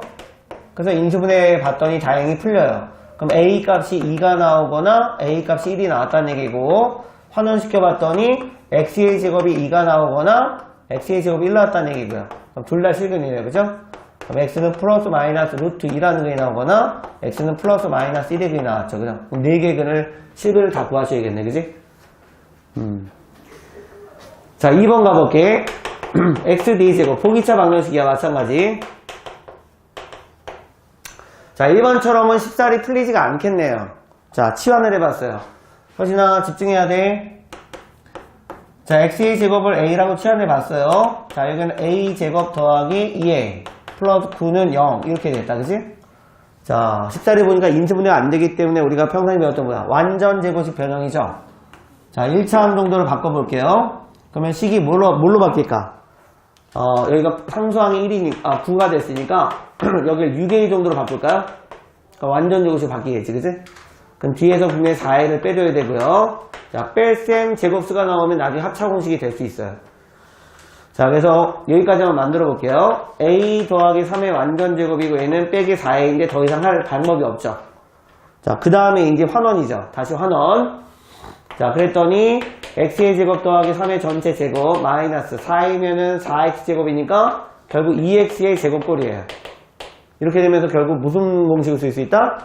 그래서 인수분해 봤더니 다행히 풀려요. 그럼 a 값이 2가 나오거나 a 값이 1이 나왔다는 얘기고, 환원시켜 봤더니 x의 제곱이 2가 나오거나 x의 제곱이 1 나왔다는 얘기고요. 그럼 둘 다 실근이네요. 그죠? 그럼 x는 플러스 마이너스 루트 2라는 근이 나오거나 x는 플러스 마이너스 1의 근이 나왔죠. 그죠? 그럼 4개의 근을 실근을 다 구하셔야겠네. 그지? 자, 2번 가볼게. xd제곱 보기차 방정식이야. 마찬가지. 자, 1번처럼은 쉽사리 틀리지가 않겠네요. 자, 치환을 해봤어요. 서진아, 집중해야 돼. 자, x의 제곱을 a라고 치환해봤어요. 자, 여기는 a제곱 더하기 2a 플러스 9는 0 이렇게 됐다. 그치? 자, 쉽사리 보니까 인수분해가 안 되기 때문에 우리가 평소에 배웠던 거야. 완전 제곱식 변형이죠. 자, 1차원 정도를 바꿔볼게요. 그러면 식이 뭘로 바뀔까? 여기가 상수항이 1이니까 9가 됐으니까 여기를 6a 정도로 바꿀까요? 그러니까 완전 제곱이 바뀌겠지, 그치? 그럼 뒤에서 분명히 4a를 빼줘야 되고요. 자, 뺄셈 제곱수가 나오면 나중에 합차 공식이 될 수 있어요. 자, 그래서 여기까지만 만들어 볼게요. a 더하기 3의 완전 제곱이고 얘는 빼기 4a인데 더 이상 할 방법이 없죠. 자, 그 다음에 이제 환원이죠. 다시 환원. 자, 그랬더니 x의 제곱 더하기 3의 전체 제곱 마이너스 4이면은 4x 제곱이니까 결국 2x의 제곱꼴이에요. 이렇게 되면서 결국 무슨 공식을 쓸 수 있다?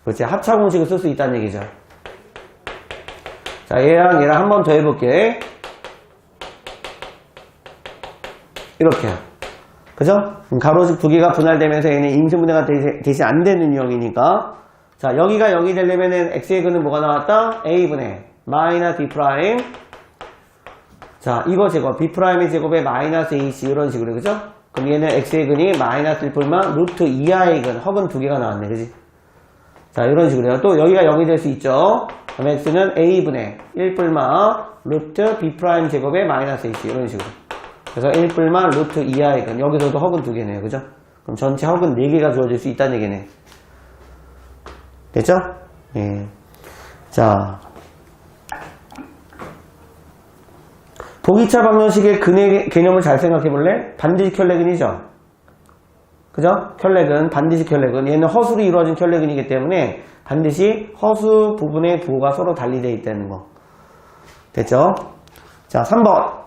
그렇지, 합차 공식을 쓸 수 있다는 얘기죠. 자, 얘랑 한 번 더 해볼게. 이렇게요. 그죠? 가로식 두 개가 분할되면서 얘는 인수분해가 대신 안 되는 유형이니까. 자, 여기가 0이 되려면은 x의 근은 뭐가 나왔다? a분의 마이너스 b 프라임. 자, 이거 제곱 b'의 제곱에 마이너스 ac 이런 식으로. 그죠? 그럼 얘는 x의 근이 마이너스 1불만 루트 2i의 근 허근 두 개가 나왔네. 그지? 자, 이런 식으로 해요. 또 여기가 0이 될 수 있죠. 그럼 x는 a분의 1불마 루트 b 프라임 제곱의 마이너스 ac 이런 식으로. 그래서 1불마 루트 2i. 여기서도 허근 2개네요. 그죠? 그럼 전체 허근 4개가 주어질 수 있다는 얘기네. 됐죠? 예. 자. 보기차 방정식의 근의 개념을 잘 생각해 볼래? 반드시 켤레근이죠? 그죠? 켤레근, 반드시 켤레근. 얘는 허수로 이루어진 켤레근이기 때문에 반드시 허수 부분의 부호가 서로 달리되어 있다는 거. 됐죠? 자, 3번.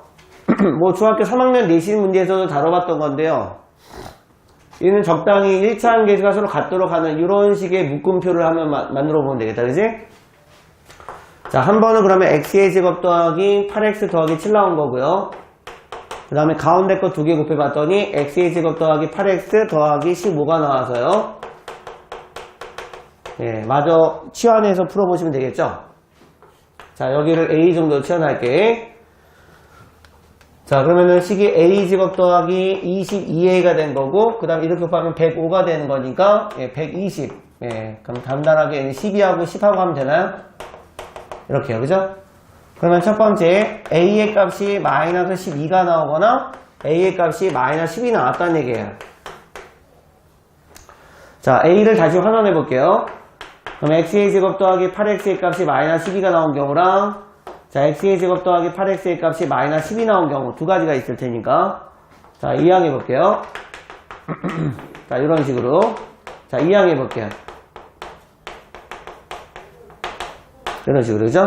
뭐 중학교 3학년 내신 문제에서도 다뤄봤던 건데요. 얘는 적당히 1차 한계수가 서로 같도록 하는 이런 식의 묶음표를 한번 만들어 보면 되겠다. 그지? 자, 한 번은 그러면 x의 제곱 더하기 8x 더하기 7 나온 거고요. 그 다음에 가운데 거 2개 곱해봤더니 x의 제곱 더하기 8x 더하기 15가 나와서요. 예, 마저 치환해서 풀어보시면 되겠죠. 자, 여기를 a 정도 치환할게. 자, 그러면은 식이 a 제곱 더하기 22a가 된 거고, 그 다음에 이렇게 곱하면 105가 되는 거니까, 예, 120. 예, 그럼 간단하게 12하고 10하고 하면 되나요? 이렇게요, 그죠? 그러면 첫 번째, a의 값이 마이너스 12가 나오거나, a의 값이 마이너스 10이 나왔다는 얘기예요. 자, a를 다시 환원해 볼게요. 그럼 x의 제곱 더하기 8x의 값이 마이너스 12가 나온 경우랑, 자, x의 제곱 더하기 8x의 값이 마이너스 10이 나온 경우 두 가지가 있을 테니까, 자, 이항해 볼게요. 자, 이런 식으로. 자, 이항해 볼게요. 이런 식으로, 그죠?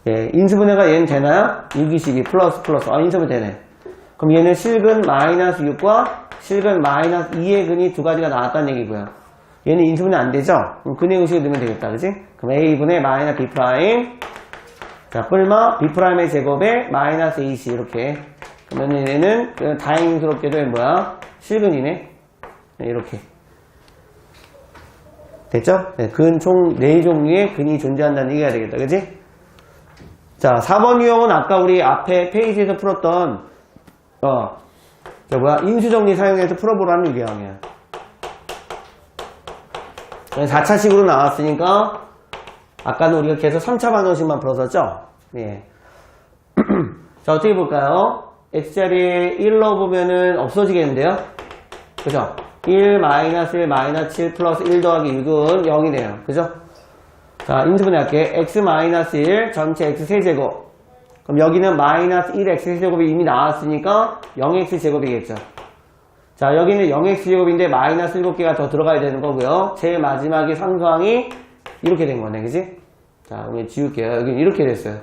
예, 인수분해가 얘는 되나요? 6이 12 플러스. 아, 인수분해 되네. 그럼 얘는 실근 마이너스 6과 실근 마이너스 2의 근이 두 가지가 나왔다는 얘기고요. 얘는 인수분해 안 되죠? 그럼 근의 의식을 넣으면 되겠다, 그지? 그럼 a분의 마이너스 b 프라임. 자, 뿔마 b 프라임의 제곱에 마이너스 ac 이렇게. 그러면 얘는 다행스럽게도 뭐야? 실근이네. 네, 이렇게. 됐죠? 네, 근 총 4종류의 근이 존재한다는 얘기가 되겠다. 그지? 자, 4번 유형은 아까 우리 앞에 페이지에서 풀었던, 인수정리 사용해서 풀어보라는 유형이야. 4차식으로 나왔으니까, 아까는 우리가 계속 3차 방정식만 풀었었죠? 예. 자, 어떻게 볼까요? x자리에 1 넣어보면은 없어지겠는데요? 그죠? 1, 마이너스 1, 마이너스 7, 플러스 1 더하기 6은 0이네요. 그죠? 자, 인수분해 할게. x 마이너스 1, 전체 x 세제곱. 그럼 여기는 마이너스 1x 세제곱이 이미 나왔으니까 0x 제곱이겠죠. 자, 여기는 0x 제곱인데 마이너스 7개가 더 들어가야 되는 거고요. 제일 마지막에 상수항이 이렇게 된 거네. 그지? 자, 우리 지울게요. 여기는 이렇게 됐어요.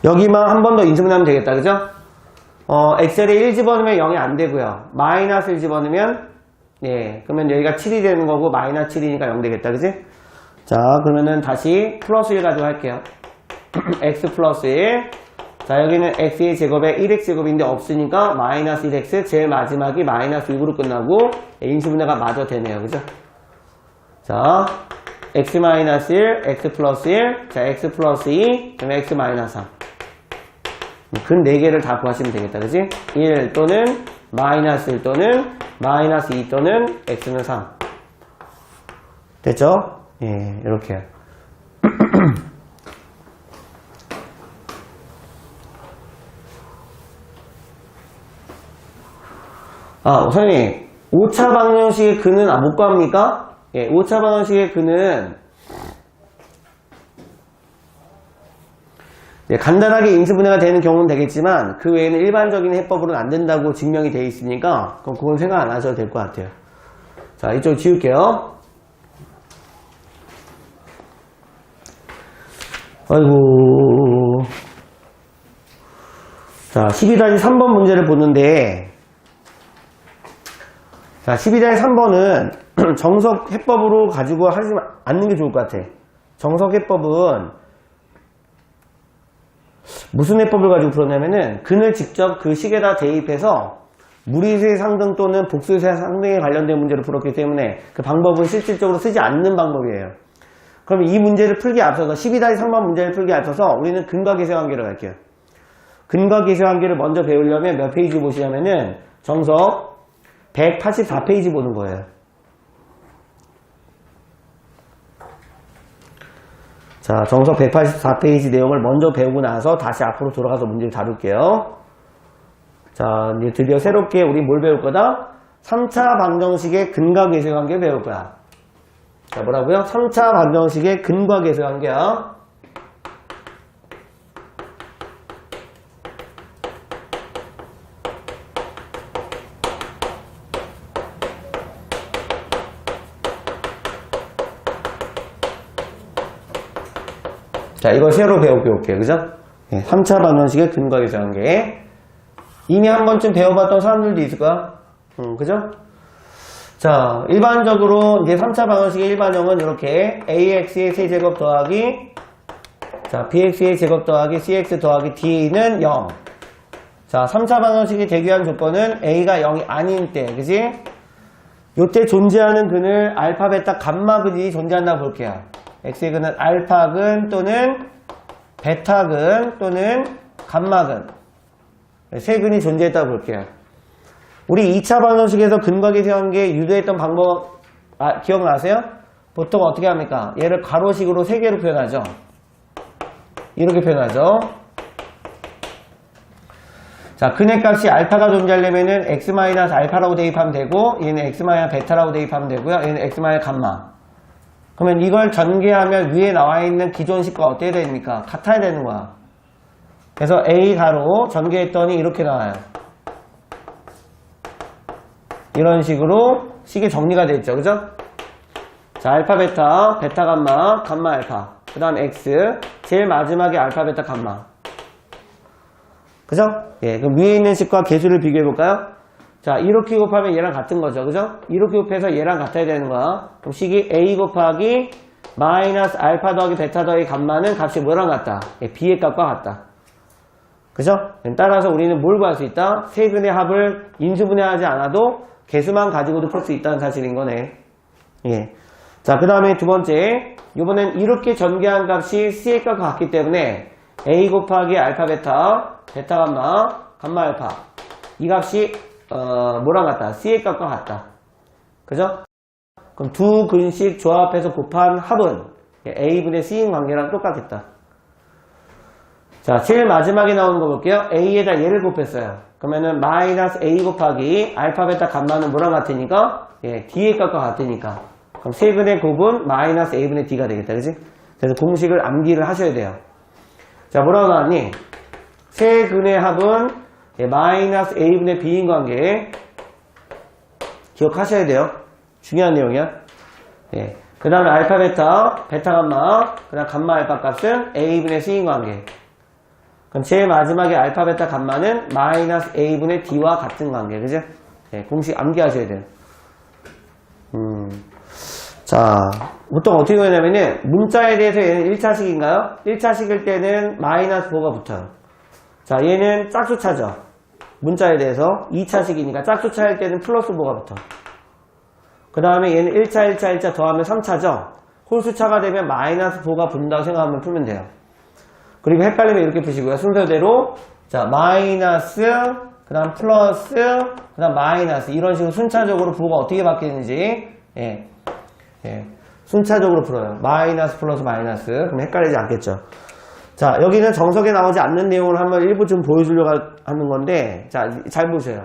여기만 한 번 더 인수분해하면 되겠다. 그죠? x를 1 집어넣으면 0이 안 되고요. 마이너스 1 집어넣으면, 예, 그러면 여기가 7이 되는 거고, 마이너스 7이니까 0 되겠다. 그지? 자, 그러면은 다시 플러스 1 가지고 할게요. x 플러스 1. 자, 여기는 x의 제곱에 1x 제곱인데 없으니까 마이너스 1x, 제일 마지막이 마이너스 6으로 끝나고, 인수분해가 마저 되네요. 그죠? 자, x 마이너스 1, x 플러스 1, 자, x 플러스 2, 그다음에 x 마이너스 3. 근 4개를 다 구하시면 되겠다. 그지? 1 또는 마이너스 1 또는 마이너스 2 또는 x는 3. 됐죠? 예, 이렇게. 선생님, 5차 방정식의 근은 못 구합니까? 예, 5차 방정식의 근은 간단하게 인수분해가 되는 경우는 되겠지만 그 외에는 일반적인 해법으로는 안 된다고 증명이 되어 있으니까 그럼 그건 생각 안 하셔도 될 것 같아요. 자, 이쪽 지울게요. 아이고. 자, 12-3번 문제를 보는데, 자, 12-3번은 정석 해법으로 가지고 하지 않는 게 좋을 것 같아. 정석 해법은 무슨 해법을 가지고 풀었냐면은 근을 직접 그 식에다 대입해서 무리수의 상등 또는 복수의 상등에 관련된 문제를 풀었기 때문에 그 방법은 실질적으로 쓰지 않는 방법이에요. 그럼 이 문제를 풀기에 앞서서 12-3번 문제를 풀기에 앞서서 우리는 근과 계수의 관계로 갈게요. 근과 계수의 관계를 먼저 배우려면 몇 페이지 보시냐면은 정석 184페이지 보는 거예요. 자, 정석 184페이지 내용을 먼저 배우고 나서 다시 앞으로 돌아가서 문제를 다룰게요. 자, 이제 드디어 새롭게 우리 뭘 배울 거다? 3차 방정식의 근과 계수의 관계 배울 거야. 자, 뭐라고요? 3차 방정식의 근과 계수의 관계야. 자, 이걸 새로 배울게요. 그죠? 네, 3차 방정식의 근과 계수의 관계. 이미 한 번쯤 배워봤던 사람들도 있을 거야. 그죠? 자, 일반적으로 이제 3차 방정식의 일반형은 이렇게 ax의 세제곱 더하기 자, bx의 제곱 더하기 cx 더하기 d는 0. 자, 3차 방정식이 되기 위한 조건은 a가 0이 아닌 때, 그지? 요때 존재하는 근을 알파, 베타, 감마 근이 존재한다고 볼게요. x의 근은 알파근 또는 베타근 또는 감마근. 세 근이 존재했다고 볼게요. 우리 2차 방정식에서 근과 계수의 관계 유도했던 방법 기억나세요? 보통 어떻게 합니까? 얘를 가로식으로 3개로 표현하죠. 이렇게 표현하죠. 자, 근의 값이 알파가 존재하려면은 x-알파라고 대입하면 되고, 얘는 x-베타라고 대입하면 되고요. 얘는 x-감마. 그러면 이걸 전개하면 위에 나와 있는 기존 식과 어떻게 됩니까? 같아야 되는 거야. 그래서 a 가로 전개했더니 이렇게 나와요. 이런 식으로 식이 정리가 되어 있죠. 그죠? 자, 알파, 베타, 베타, 감마, 감마, 알파. 그 다음 x. 제일 마지막에 알파, 베타, 감마. 그죠? 예, 그럼 위에 있는 식과 개수를 비교해 볼까요? 자, 이렇게 곱하면 얘랑 같은 거죠. 그죠? 이렇게 곱해서 얘랑 같아야 되는 거야. 그럼 식이 a 곱하기 마이너스 알파 더하기 베타 더하기 감마는 값이 뭐랑 같다? 예, b의 값과 같다. 그죠? 따라서 우리는 뭘 구할 수 있다? 세 근의 합을 인수분해하지 않아도 개수만 가지고도 풀 수 있다는 사실인 거네. 예. 자, 그 다음에 두 번째. 이번엔 이렇게 전개한 값이 c의 값과 같기 때문에 a 곱하기 알파 베타, 베타 감마, 감마 알파. 이 값이 뭐랑 같다? c의 값과 같다. 그죠? 그럼 두 근씩 조합해서 곱한 합은 a분의 c인 관계랑 똑같겠다. 자, 제일 마지막에 나오는 거 볼게요. a에다 얘를 곱했어요. 그러면은 마이너스 a 곱하기 알파 베타 감마는 뭐랑 같으니까? 예, d의 값과 같으니까. 그럼 세근의 곱은 마이너스 a분의 d가 되겠다. 그지? 그래서 공식을 암기를 하셔야 돼요. 자, 뭐라고 나왔니? 세근의 합은 예, 마이너스 a분의 b인 관계 기억하셔야 돼요. 중요한 내용이야. 예. 그 다음에 알파 베타, 베타 감마, 그 다음 감마 알파 값은 a분의 c인 관계. 그럼 제일 마지막에 알파, 베타, 감마는 마이너스 a분의 d와 같은 관계. 그죠? 네, 공식 암기하셔야 돼요. 자, 보통 어떻게 되냐면은, 문자에 대해서 얘는 1차식인가요? 1차식일 때는 마이너스 4가 붙어요. 자, 얘는 짝수차죠. 문자에 대해서 2차식이니까 짝수차 할 때는 플러스 4가 붙어. 그 다음에 얘는 1차 더하면 3차죠. 홀수차가 되면 마이너스 4가 붙는다고 생각하면 풀면 돼요. 그리고 헷갈리면 이렇게 푸시고요. 순서대로 자, 마이너스, 그 다음 플러스, 그 다음 마이너스 이런 식으로 순차적으로 부호가 어떻게 바뀌는지 예, 순차적으로 풀어요. 마이너스 플러스 마이너스. 그럼 헷갈리지 않겠죠. 자, 여기는 정석에 나오지 않는 내용을 한번 일부 좀 보여주려고 하는 건데 자, 잘 보세요.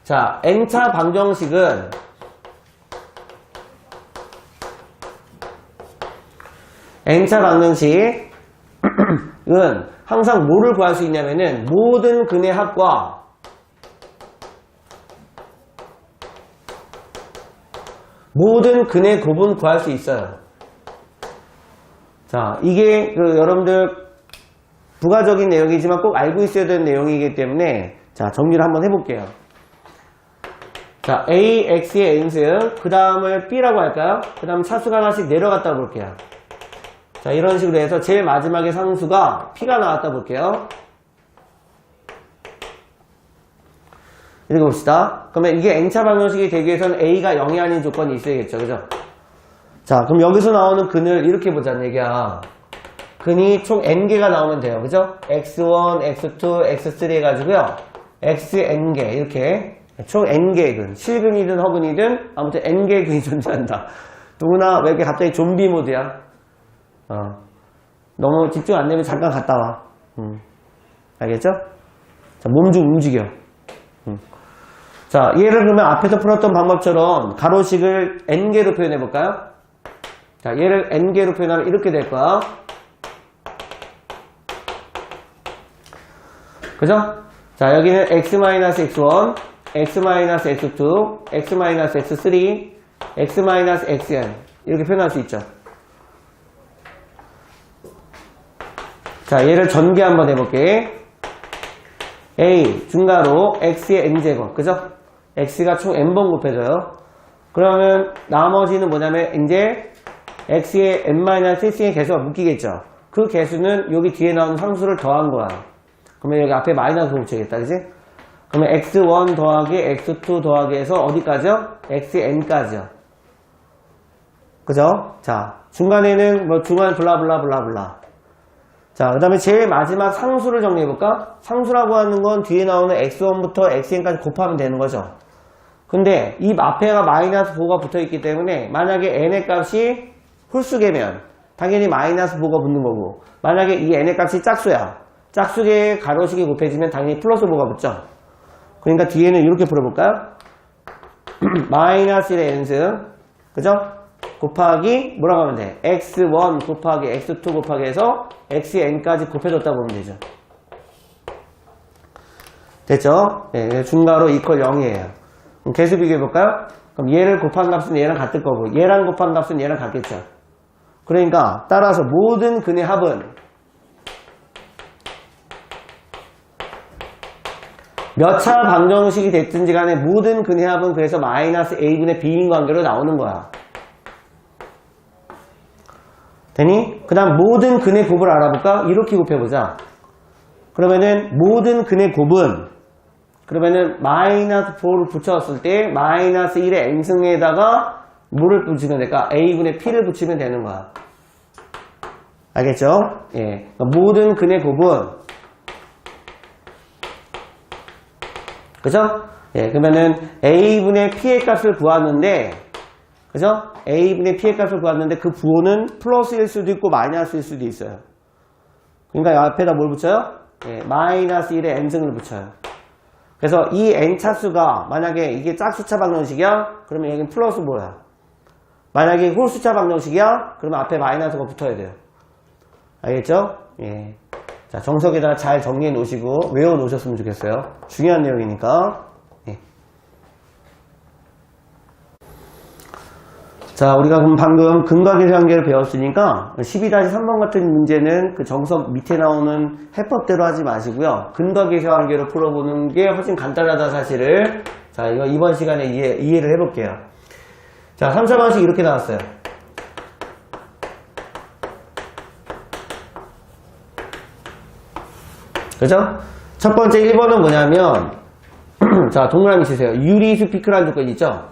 자, n차 방정식은 n차 방정식은 항상 뭐를 구할 수 있냐면은 모든 근의 합과 모든 근의 곱은 구할 수 있어요. 자, 이게 여러분들 부가적인 내용이지만 꼭 알고 있어야 되는 내용이기 때문에 자, 정리를 한번 해볼게요. 자, a, x의 n승 그 다음을 b라고 할까요? 그 다음 차수가 하나씩 내려갔다 볼게요. 자, 이런 식으로 해서 제일 마지막에 상수가 p가 나왔다 볼게요. 읽어봅시다. 그러면 이게 n차 방정식이 되기 위해서는 a가 0이 아닌 조건이 있어야겠죠. 그죠? 자, 그럼 여기서 나오는 근을 이렇게 보자는 얘기야. 근이 총 n개가 나오면 돼요. 그죠? x1, x2, x3 해가지고요. xn개 이렇게 총 n개의 근. 실근이든 허근이든 아무튼 n개의 근이 존재한다. 누구나 왜 이렇게 갑자기 좀비 모드야? 너무 집중 안 되면 잠깐 갔다 와. 알겠죠? 자, 몸 좀 움직여. 자, 얘를 그러면 앞에서 풀었던 방법처럼 가로식을 n개로 표현해 볼까요? 자, 얘를 n개로 표현하면 이렇게 될 거야. 그죠? 자, 여기는 x-x1, x-x2, x-x3, x-xn 이렇게 표현할 수 있죠. 자, 얘를 전개 한번 해볼게. a 중괄호 x의 n제곱, 그죠? x가 총 n번 곱해져요. 그러면 나머지는 뭐냐면 이제 x의 n-x의 개수가 묶이겠죠. 그 개수는 여기 뒤에 나오는 상수를 더한 거야. 그러면 여기 앞에 마이너스 붙여야겠다, 그지? 그러면 x1 더하기 x2 더하기 해서 어디까지요? xn까지요. 그죠? 자, 중간에는 뭐 중간 블라블라블라블라. 자, 그 다음에 제일 마지막 상수를 정리해볼까? 상수라고 하는 건 뒤에 나오는 x1부터 xn까지 곱하면 되는 거죠. 근데 이 앞에가 마이너스 5가 붙어있기 때문에 만약에 n의 값이 홀수개면 당연히 마이너스 5가 붙는 거고, 만약에 이 n의 값이 짝수야. 짝수의 가로식이 곱해지면 당연히 플러스 5가 붙죠. 그러니까 뒤에는 이렇게 풀어볼까요? 마이너스 1의 n승, 그죠? 곱하기 뭐라고 하면 돼? x1 곱하기 x2 곱하기 해서 xn까지 곱해줬다고 보면 되죠. 됐죠? 네, 중괄호 이퀄 0이에요. 그럼 개수 비교해볼까요? 그럼 얘를 곱한 값은 얘랑 같을 거고, 얘랑 곱한 값은 얘랑 같겠죠. 그러니까 따라서 모든 근의 합은 몇 차 방정식이 됐든지 간에 모든 근의 합은 그래서 마이너스 a분의 b인 관계로 나오는 거야. 되니? 그 다음 모든 근의 곱을 알아볼까? 이렇게 곱해보자. 그러면은 모든 근의 곱은 그러면은 마이너스 4를 붙였을 때 마이너스 1의 n승에다가 뭐를 붙이면 될까? a분의 p를 붙이면 되는 거야. 알겠죠? 예. 그러니까 모든 근의 곱은 그죠? 예, 그러면은 a분의 p의 값을 구하는데, 그죠? a분의 p의 값을 구하는데 그 부호는 플러스일 수도 있고 마이너스일 수도 있어요. 그러니까 앞에다 뭘 붙여요? 예, 마이너스 1의 n승을 붙여요. 그래서 이 n 차수가 만약에 이게 짝수차 방정식이야? 그러면 여기는 플러스 뭐야? 만약에 홀수차 방정식이야? 그러면 앞에 마이너스가 붙어야 돼요. 알겠죠? 예. 자, 정석에다 잘 정리해 놓으시고 외워 놓으셨으면 좋겠어요. 중요한 내용이니까. 예. 자, 우리가 그럼 방금 근과 계수관계를 배웠으니까 12-3번 같은 문제는 그 정석 밑에 나오는 해법대로 하지 마시고요. 근과 계수관계로 풀어보는 게 훨씬 간단하다 사실을. 자, 이거 이번 시간에 이해를 해볼게요. 자, 3, 4번씩 이렇게 나왔어요. 그죠? 첫 번째 1번은 뭐냐면 자, 동그라미 치세요. 유리수 PQ라는 조건 있죠?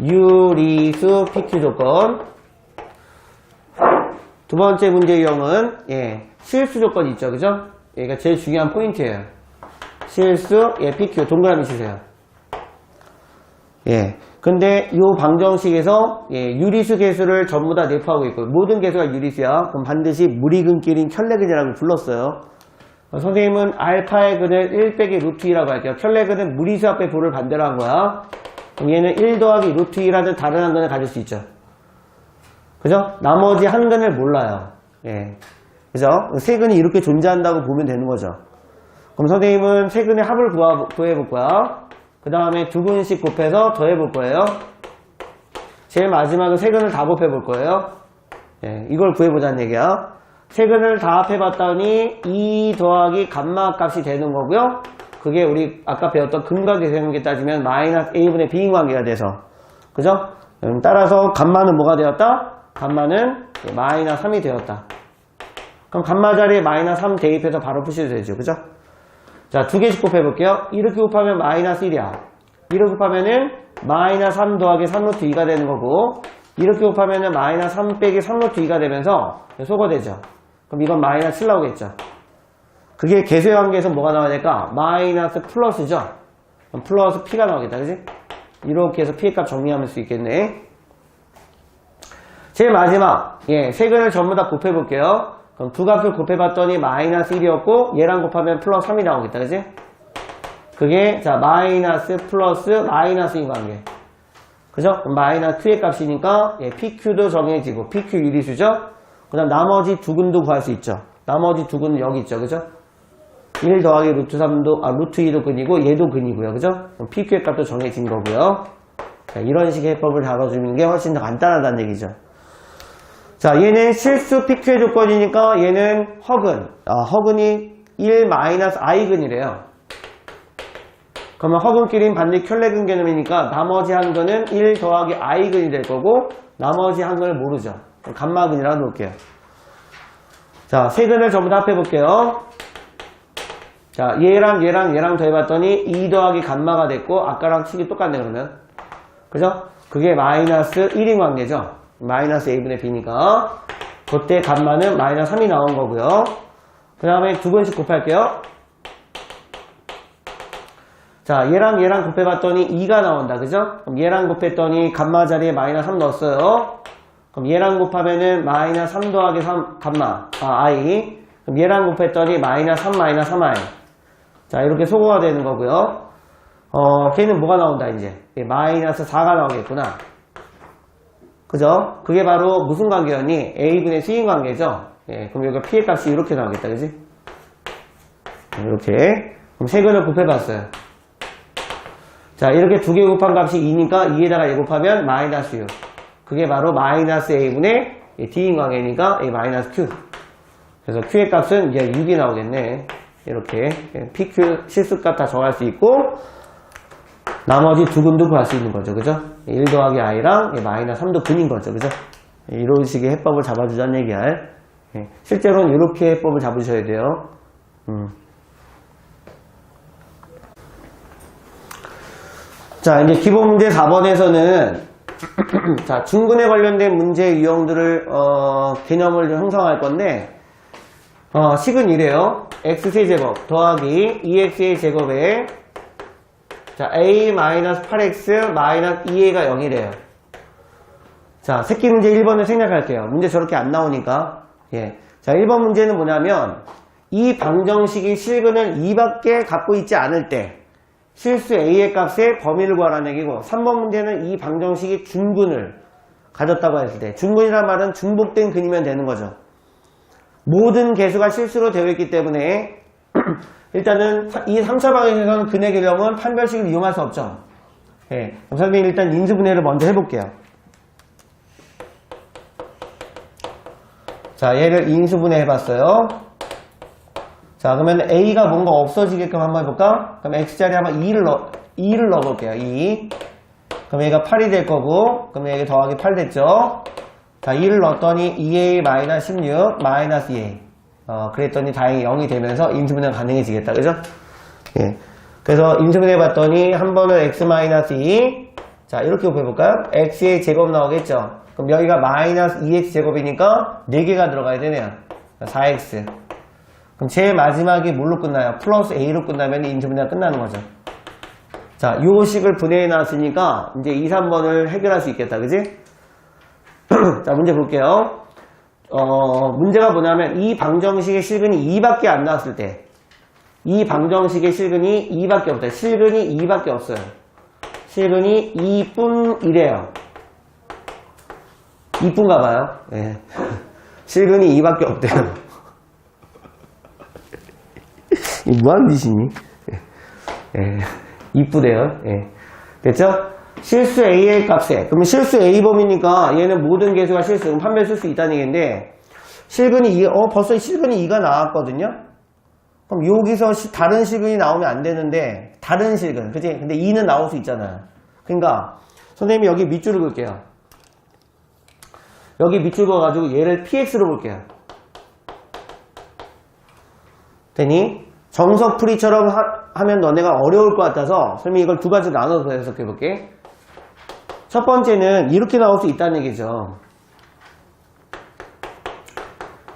유리수 PQ 조건. 두 번째 문제 유형은 예, 실수 조건 있죠, 그죠? 얘가 제일 중요한 포인트예요. 실수, 예, PQ 동그라미 치세요. 예, 근데 이 방정식에서 예, 유리수 개수를 전부 다 내포하고 있고 모든 개수가 유리수야. 그럼 반드시 무리근끼린 켤레근이라고 불렀어요. 선생님은 알파의 근을 1 빼기 루트 2라고 할게요. 켤레근은 무리수 앞에 부를 반대로 한 거야. 그럼 얘는 1 더하기 루트 2라는 다른 한 근을 가질 수 있죠. 그죠? 나머지 한 근을 몰라요. 예. 그죠? 세 근이 이렇게 존재한다고 보면 되는 거죠. 그럼 선생님은 세 근의 합을 구해볼 거야. 그 다음에 두 근씩 곱해서 더해볼 거예요. 제일 마지막은 세 근을 다 곱해볼 거예요. 예. 이걸 구해보자는 얘기야. 세 근을 다 합해봤더니 2 더하기 감마 값이 되는 거고요. 그게 우리 아까 배웠던 근과 계수관계 따지면 마이너스 a분의 b인 관계가 돼서, 그죠? 따라서 감마는 뭐가 되었다? 감마는 마이너스 3이 되었다. 그럼 감마 자리에 마이너스 3 대입해서 바로 푸셔도 되죠, 그죠? 자, 두 개씩 곱해볼게요. 이렇게 곱하면 마이너스 1이야. 이렇게 곱하면은 마이너스 3 더하기 3루트 2가 되는 거고, 이렇게 곱하면은 마이너스 3 빼기 3루트 2가 되면서 소거되죠. 그럼 이건 마이너스 7 나오겠죠. 그게 개수의 관계에서 뭐가 나와야 될까? 마이너스 플러스죠. 그럼 플러스 P가 나오겠다, 그지? 이렇게 해서 P의 값 정리할 수 있겠네. 제일 마지막, 세근을 전부 다 곱해볼게요. 그럼 두 값을 곱해봤더니 마이너스 1이었고, 얘랑 곱하면 플러스 3이 나오겠다, 그지? 그게, 자, 마이너스 플러스 마이너스인 관계. 그죠? 그럼 마이너스 2의 값이니까, PQ도 정해지고, PQ 유리수죠? 그 다음 나머지 두 근도 구할 수 있죠. 나머지 두 근은 여기 있죠, 그죠? 1 더하기 루트 3도, 루트 2도 근이고, 얘도 근이고요, 그죠? 그럼 PQ의 값도 정해진 거고요. 자, 이런 식의 해법을 다뤄주는 게 훨씬 더 간단하다는 얘기죠. 자, 얘는 실수 PQ의 조건이니까 얘는 허근. 허근이 1-i근이래요. 그러면 허근끼리는 반대 켤레근 개념이니까 나머지 한 근은 1 더하기 i근이 될 거고 나머지 한 근을 모르죠. 감마근이라고 놓을게요. 자, 세 근을 전부 다 합해볼게요. 자, 얘랑 더해봤더니 2 더하기 감마가 됐고 아까랑 식이 똑같네 그러면. 그죠? 그게 마이너스 1인 관계죠. 마이너스 a분의 b니까 그때 감마는 마이너스 3이 나온 거고요. 그 다음에 두 번씩 곱할게요. 자, 얘랑 곱해봤더니 2가 나온다. 그죠? 그럼 얘랑 곱했더니 감마 자리에 마이너스 3 넣었어요. 그럼 얘랑 곱하면은 마이너스 3 더하기 3 감마 i. 그럼 얘랑 곱했더니 마이너스 3 마이너스 3i. 자, 이렇게 소거가 되는 거고요. 걔는 뭐가 나온다 이제 마이너스 4가 나오겠구나. 그죠? 그게 바로 무슨 관계였니? a분의 c인 관계죠. 그럼 여기 p의 값이 이렇게 나오겠다, 그지? 이렇게. 그럼 세 근을 곱해봤어요. 자, 이렇게 두 개 곱한 값이 2니까 2에다가 1 곱하면 마이너스 6. 그게 바로 마이너스 a분의 d인 관계니까 a 마이너스 q. 그래서 q의 값은 이제 6이 나오겠네. 이렇게 pq 실수값 다 정할 수 있고 나머지 두 근도 구할 수 있는 거죠. 그죠? 1 더하기 i랑 마이너스 3도 근인 거죠. 그죠? 이런 식의 해법을 잡아주자는 얘기야. 실제로는 이렇게 해법을 잡으셔야 돼요. 자, 이제 기본 문제 4번에서는 자, 중근에 관련된 문제 유형들을 개념을 좀 형성할 건데 식은 이래요. x세제곱 더하기 2x의 제곱에 자, a-8x 마이너스 2a가 0이래요. 자, 새끼 문제 1번을 생략할게요. 문제 저렇게 안 나오니까. 자, 1번 문제는 뭐냐면 이 방정식이 실근을 2밖에 갖고 있지 않을 때 실수 a의 값의 범위를 구하라는 얘기고 3번 문제는 이 방정식이 중근을 가졌다고 했을 때 중근이란 말은 중복된 근이면 되는 거죠. 모든 개수가 실수로 되어 있기 때문에 일단은 이 3차 방정식에서는 근의 개념은 판별식을 이용할 수 없죠. 그럼 선생님 일단 인수분해를 먼저 해볼게요. 자, 얘를 인수분해 해봤어요. 자, 그러면 a가 뭔가 없어지게끔 한번 해볼까? 그럼 x자리에 한번 2를 넣어볼게요. 2. 그럼 얘가 8이 될 거고, 그럼 얘가 더하기 8 됐죠? 자, 2를 넣었더니 2a-16 마이너스 2a. 그랬더니 다행히 0이 되면서 인수분해가 가능해지겠다. 그죠? 그래서 인수분해 해봤더니 한 번은 x-2. 자, 이렇게 곱해볼까요? x의 제곱 나오겠죠? 그럼 여기가 마이너스 2x 제곱이니까 4개가 들어가야 되네요. 4x. 그럼 제일 마지막이 뭘로 끝나요? 플러스 a로 끝나면 인수분해가 끝나는 거죠. 자, 요 식을 분해해 놨으니까 이제 2, 3번을 해결할 수 있겠다. 그지? 자, 문제 볼게요. 문제가 뭐냐면 이 방정식의 실근이 2밖에 안 나왔을 때 이 방정식의 실근이 2밖에 없다. 실근이 2밖에 없어요. 실근이 2뿐이래요. 2뿐가 봐요. 실근이 2밖에 없대요. 이 뭐하는 짓이니? 이쁘대요. 됐죠? 실수 a의 값에 그러면 실수 a범위니까 얘는 모든 개수가 실수 그럼 판별 쓸 수 있다는 얘기인데 실근이 2 벌써 실근이 2가 나왔거든요. 그럼 여기서 다른 실근이 나오면 안 되는데 다른 실근 그치? 근데 2는 나올 수 있잖아요. 그러니까 선생님이 여기 밑줄을 그을게요. 여기 밑줄 그어가지고 얘를 px로 볼게요. 되니? 정석풀이처럼 하면 너네가 어려울 것 같아서 선생님이 이걸 두 가지로 나눠서 해석해 볼게. 첫 번째는 이렇게 나올 수 있다는 얘기죠.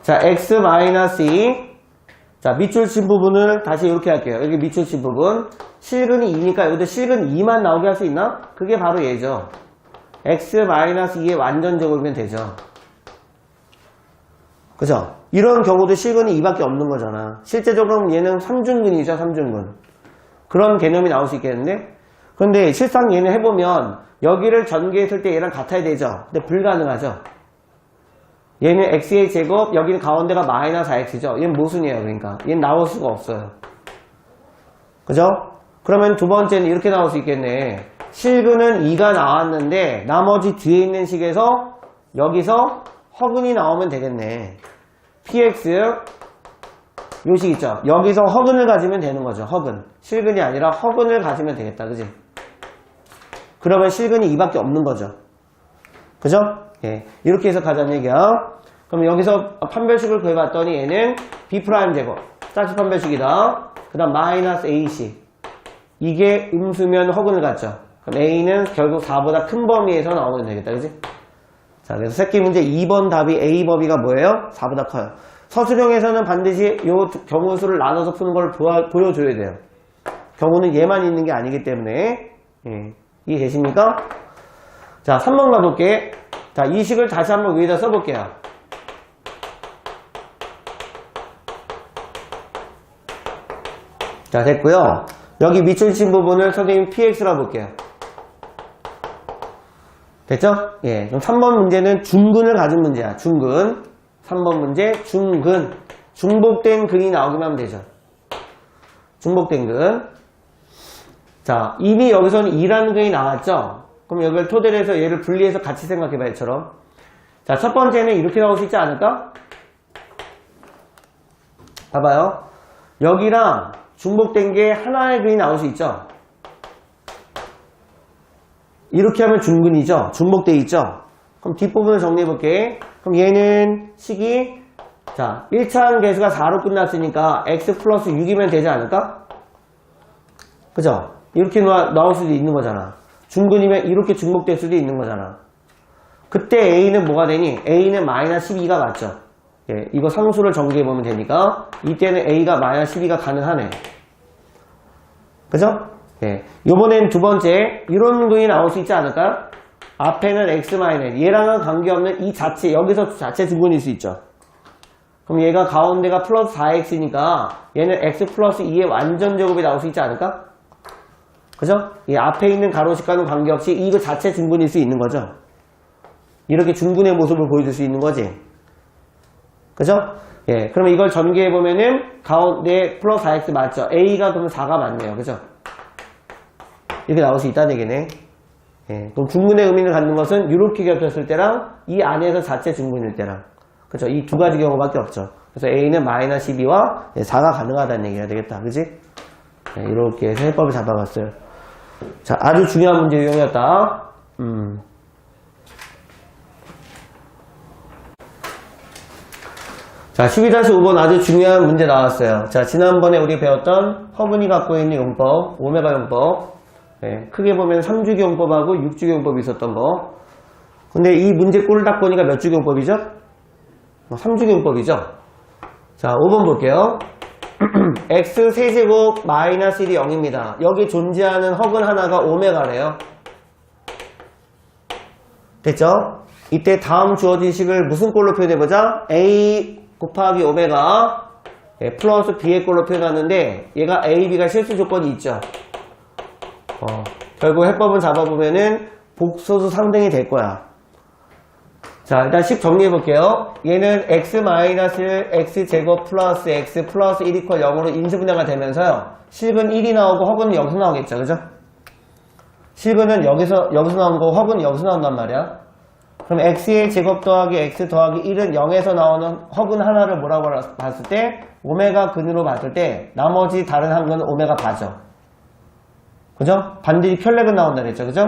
자, x-2 자, 밑줄 친 부분을 다시 이렇게 할게요. 여기 밑줄 친 부분 실근이 2니까 여기도 실근 2만 나오게 할 수 있나? 그게 바로 얘죠. x-2의 완전 제곱이면 되죠. 그죠? 이런 경우도 실근이 2밖에 없는 거잖아. 실제적으로 얘는 3중근이죠, 3중근. 그런 개념이 나올 수 있겠는데? 그런데 실상 얘는 해보면 여기를 전개했을 때 얘랑 같아야 되죠. 근데 불가능하죠. 얘는 x의 제곱, 여기는 가운데가 마이너스 4x죠. 얘는 모순이에요, 그러니까. 얘는 나올 수가 없어요. 그죠? 그러면 두 번째는 이렇게 나올 수 있겠네. 실근은 2가 나왔는데 나머지 뒤에 있는 식에서 여기서 허근이 나오면 되겠네. px 요 식 있죠? 여기서 허근을 가지면 되는 거죠. 허근. 실근이 아니라 허근을 가지면 되겠다. 그지? 그러면 실근이 2밖에 없는 거죠. 그죠? 예. 이렇게 해서 가자는 얘기야. 그럼 여기서 판별식을 구해봤더니 얘는 B'제곱. 짝수 판별식이다. 그 다음 마이너스 AC. 이게 음수면 허근을 갖죠. 그럼 A는 결국 4보다 큰 범위에서 나오면 되겠다. 그지? 자, 그래서 새끼 문제 2번 답이 A 범위가 뭐예요? 4보다 커요. 서술형에서는 반드시 요 경우수를 나눠서 푸는 걸 보여줘야 돼요. 경우는 얘만 있는 게 아니기 때문에. 예. 이해되십니까? 자, 3번 가볼게. 자, 이 식을 다시 한번 위에다 써볼게요. 자, 됐고요. 여기 밑줄 친 부분을 선생님 px라고 볼게요. 됐죠? 예. 그럼 3번 문제는 중근을 가진 문제야. 중근. 3번 문제 중근. 중복된 근이 나오기만 하면 되죠. 중복된 근. 자, 이미 여기서는 2라는 근이 나왔죠? 그럼 여기를 토대로 해서 얘를 분리해서 같이 생각해봐, 얘처럼. 자, 첫 번째는 이렇게 나올 수 있지 않을까? 봐봐요. 여기랑 중복된 게 하나의 근이 나올 수 있죠? 이렇게 하면 중근이죠? 중복돼 있죠? 그럼 뒷부분을 정리해볼게. 그럼 얘는 식이, 자, 1차항 개수가 4로 끝났으니까 x 플러스 6이면 되지 않을까? 그죠? 이렇게 나올 수도 있는 거잖아. 중근이면 이렇게 중복될 수도 있는 거잖아. 그때 A는 뭐가 되니? A는 마이너스 12가 맞죠? 예, 이거 상수를 전개해보면 되니까 이때는 A가 마이너스 12가 가능하네. 그죠? 예, 요번엔 두 번째 이런 근이 나올 수 있지 않을까? 앞에는 x 마이너스 얘랑은 관계없는 이 자체, 여기서 자체 중근일 수 있죠. 그럼 얘가 가운데가 플러스 4x니까 얘는 x 플러스 2의 완전 제곱이 나올 수 있지 않을까? 그죠? 이 앞에 있는 가로식과는 관계없이 이거 자체 중근일 수 있는 거죠. 이렇게 중근의 모습을 보여줄 수 있는 거지. 그죠? 예. 그러면 이걸 전개해보면은 가운데 플러스 4x 맞죠? A가 그러면 4가 맞네요. 그죠? 이렇게 나올 수 있다는 얘기네. 예. 그럼 중근의 의미를 갖는 것은 이렇게 겹쳤을 때랑 이 안에서 자체 중근일 때랑. 그죠? 이 두 가지 경우밖에 없죠. 그래서 A는 마이너스 12와 4가 가능하다는 얘기가 되겠다. 그지? 예, 이렇게 해서 해법을 잡아봤어요. 자, 아주 중요한 문제 유형이었다. 자, 12-5번 아주 중요한 문제 나왔어요. 자, 지난번에 우리 배웠던 허근이 갖고 있는 용법, 오메가 용법. 네, 크게 보면 3주기 용법하고 6주기 용법이 있었던 거. 근데 이 문제 꼴을 딱 보니까 몇 주기 용법이죠? 3주기 용법이죠? 자, 5번 볼게요. x 세제곱 마이너스 1이 0입니다. 여기 존재하는 허근 하나가 오메가래요. 됐죠? 이때 다음 주어진 식을 무슨 꼴로 표현해보자? a 곱하기 오메가 플러스 b의 꼴로 표현하는데 얘가 a, b가 실수 조건이 있죠. 결국 해법을 잡아보면은 복소수 상등이 될 거야. 자, 일단 식 정리해볼게요. 얘는 x 마이너스 x 제곱 플러스 x 플러스 1 이퀄 0으로 인수분해가 되면서요. 실근 1이 나오고 허근은 여기서 나오겠죠. 그죠? 실근은 여기서 나온 거고 허근은 여기서 나온단 말이야. 그럼 x의 제곱 더하기 x 더하기 1은 0에서 나오는 허근 하나를 뭐라고 봤을 때 오메가 근으로 봤을 때 나머지 다른 한 근은 오메가 바죠. 그죠? 반드시 편렉은 나온다 그랬죠. 그죠?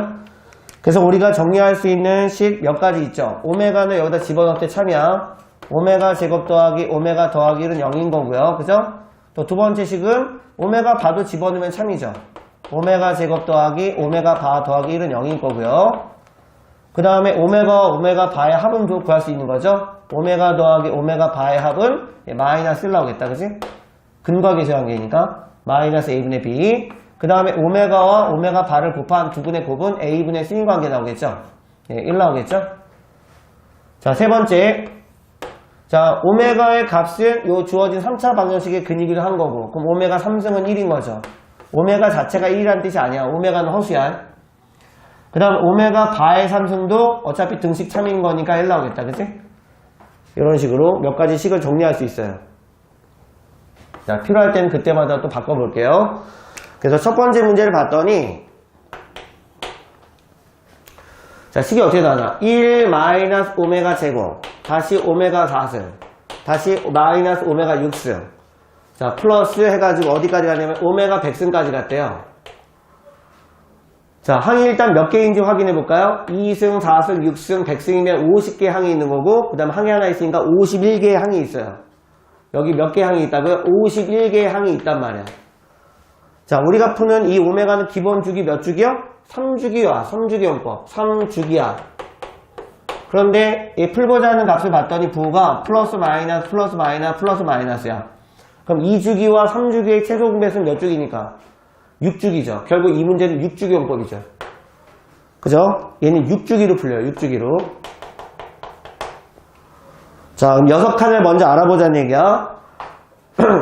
그래서 우리가 정리할 수 있는 식 몇 가지 있죠. 오메가는 여기다 집어넣을 때 참이야. 오메가 제곱 더하기 오메가 더하기 1은 0인 거고요. 그죠? 또 두 번째 식은 오메가 바도 집어넣으면 참이죠. 오메가 제곱 더하기 오메가 바 더하기 1은 0인 거고요. 그 다음에 오메가 바의 합은 구할 수 있는 거죠. 오메가 더하기 오메가 바의 합은 마이너스 1 나오겠다. 그지? 근과 계수 관계니까 마이너스 a분의 b. 그 다음에 오메가와 오메가 바를 곱한 두 분의 곱은 a분의 sin 관계 나오겠죠. 1 나오겠죠. 자, 세 번째. 자, 자, 오메가의 값은 요 주어진 3차 방정식의 근이기도 한 거고, 그럼 오메가 3승은 1인 거죠. 오메가 자체가 1이라는 뜻이 아니야. 오메가는 허수야. 그 다음 오메가 바의 3승도 어차피 등식 참인 거니까 1 나오겠다. 그치? 이런 식으로 몇 가지 식을 정리할 수 있어요. 자, 필요할 때는 그때마다 또 바꿔볼게요. 그래서 첫 번째 문제를 봤더니, 자, 식이 어떻게 나오나? 1 마이너스 오메가 제곱, 다시 오메가 4승, 다시 마이너스 오메가 6승. 자, 플러스 해가지고 어디까지 가냐면 오메가 100승까지 갔대요. 자, 항이 일단 몇 개인지 확인해 볼까요? 2승, 4승, 6승, 100승이면 50개 항이 있는 거고, 그 다음 항이 하나 있으니까 51개의 항이 있어요. 여기 몇 개 항이 있다고요? 51개의 항이 있단 말이야. 자, 우리가 푸는 이 오메가는 기본 주기 몇 주기요? 3주기야. 3주기용법. 3주기야. 그런데 이 풀고자 하는 값을 봤더니 부호가 플러스 마이너스 플러스 마이너스 플러스 마이너스야. 그럼 2주기와 3주기의 최소 공배수는 몇 주기니까? 6주기죠. 결국 이 문제는 6주기용법이죠. 그죠? 얘는 6주기로 풀려요. 6주기로. 자, 그럼 6칸을 먼저 알아보자는 얘기야.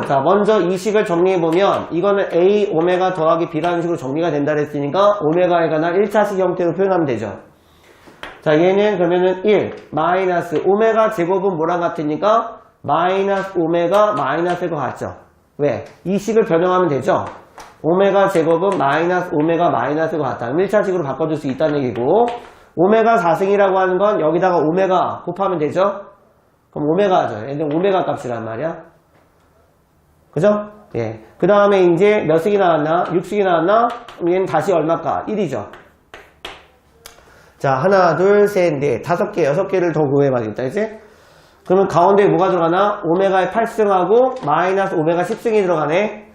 자, 먼저 이 식을 정리해보면 이거는 A 오메가 더하기 B라는 식으로 정리가 된다 그랬으니까 오메가에 관한 1차식 형태로 표현하면 되죠. 자, 얘는 그러면은 1 마이너스 오메가 제곱은 뭐랑 같으니까 마이너스 오메가 마이너스일 것 같죠. 왜? 이 식을 변형하면 되죠. 오메가 제곱은 마이너스 오메가 마이너스일 것 같다. 그럼 1차식으로 바꿔줄 수 있다는 얘기고, 오메가 4승이라고 하는 건 여기다가 오메가 곱하면 되죠. 그럼 오메가죠. 얘는 오메가 값이란 말이야. 그죠? 예. 그 다음에 이제 몇 승이 나왔나? 6승이 나왔나? 그럼 얘는 다시 얼마까? 1이죠. 자, 하나, 둘, 셋, 넷, 5개, 6개를 더 구해봐야겠다, 이제? 그러면 가운데에 뭐가 들어가나? 오메가의 8승하고 마이너스 오메가 10승이 들어가네?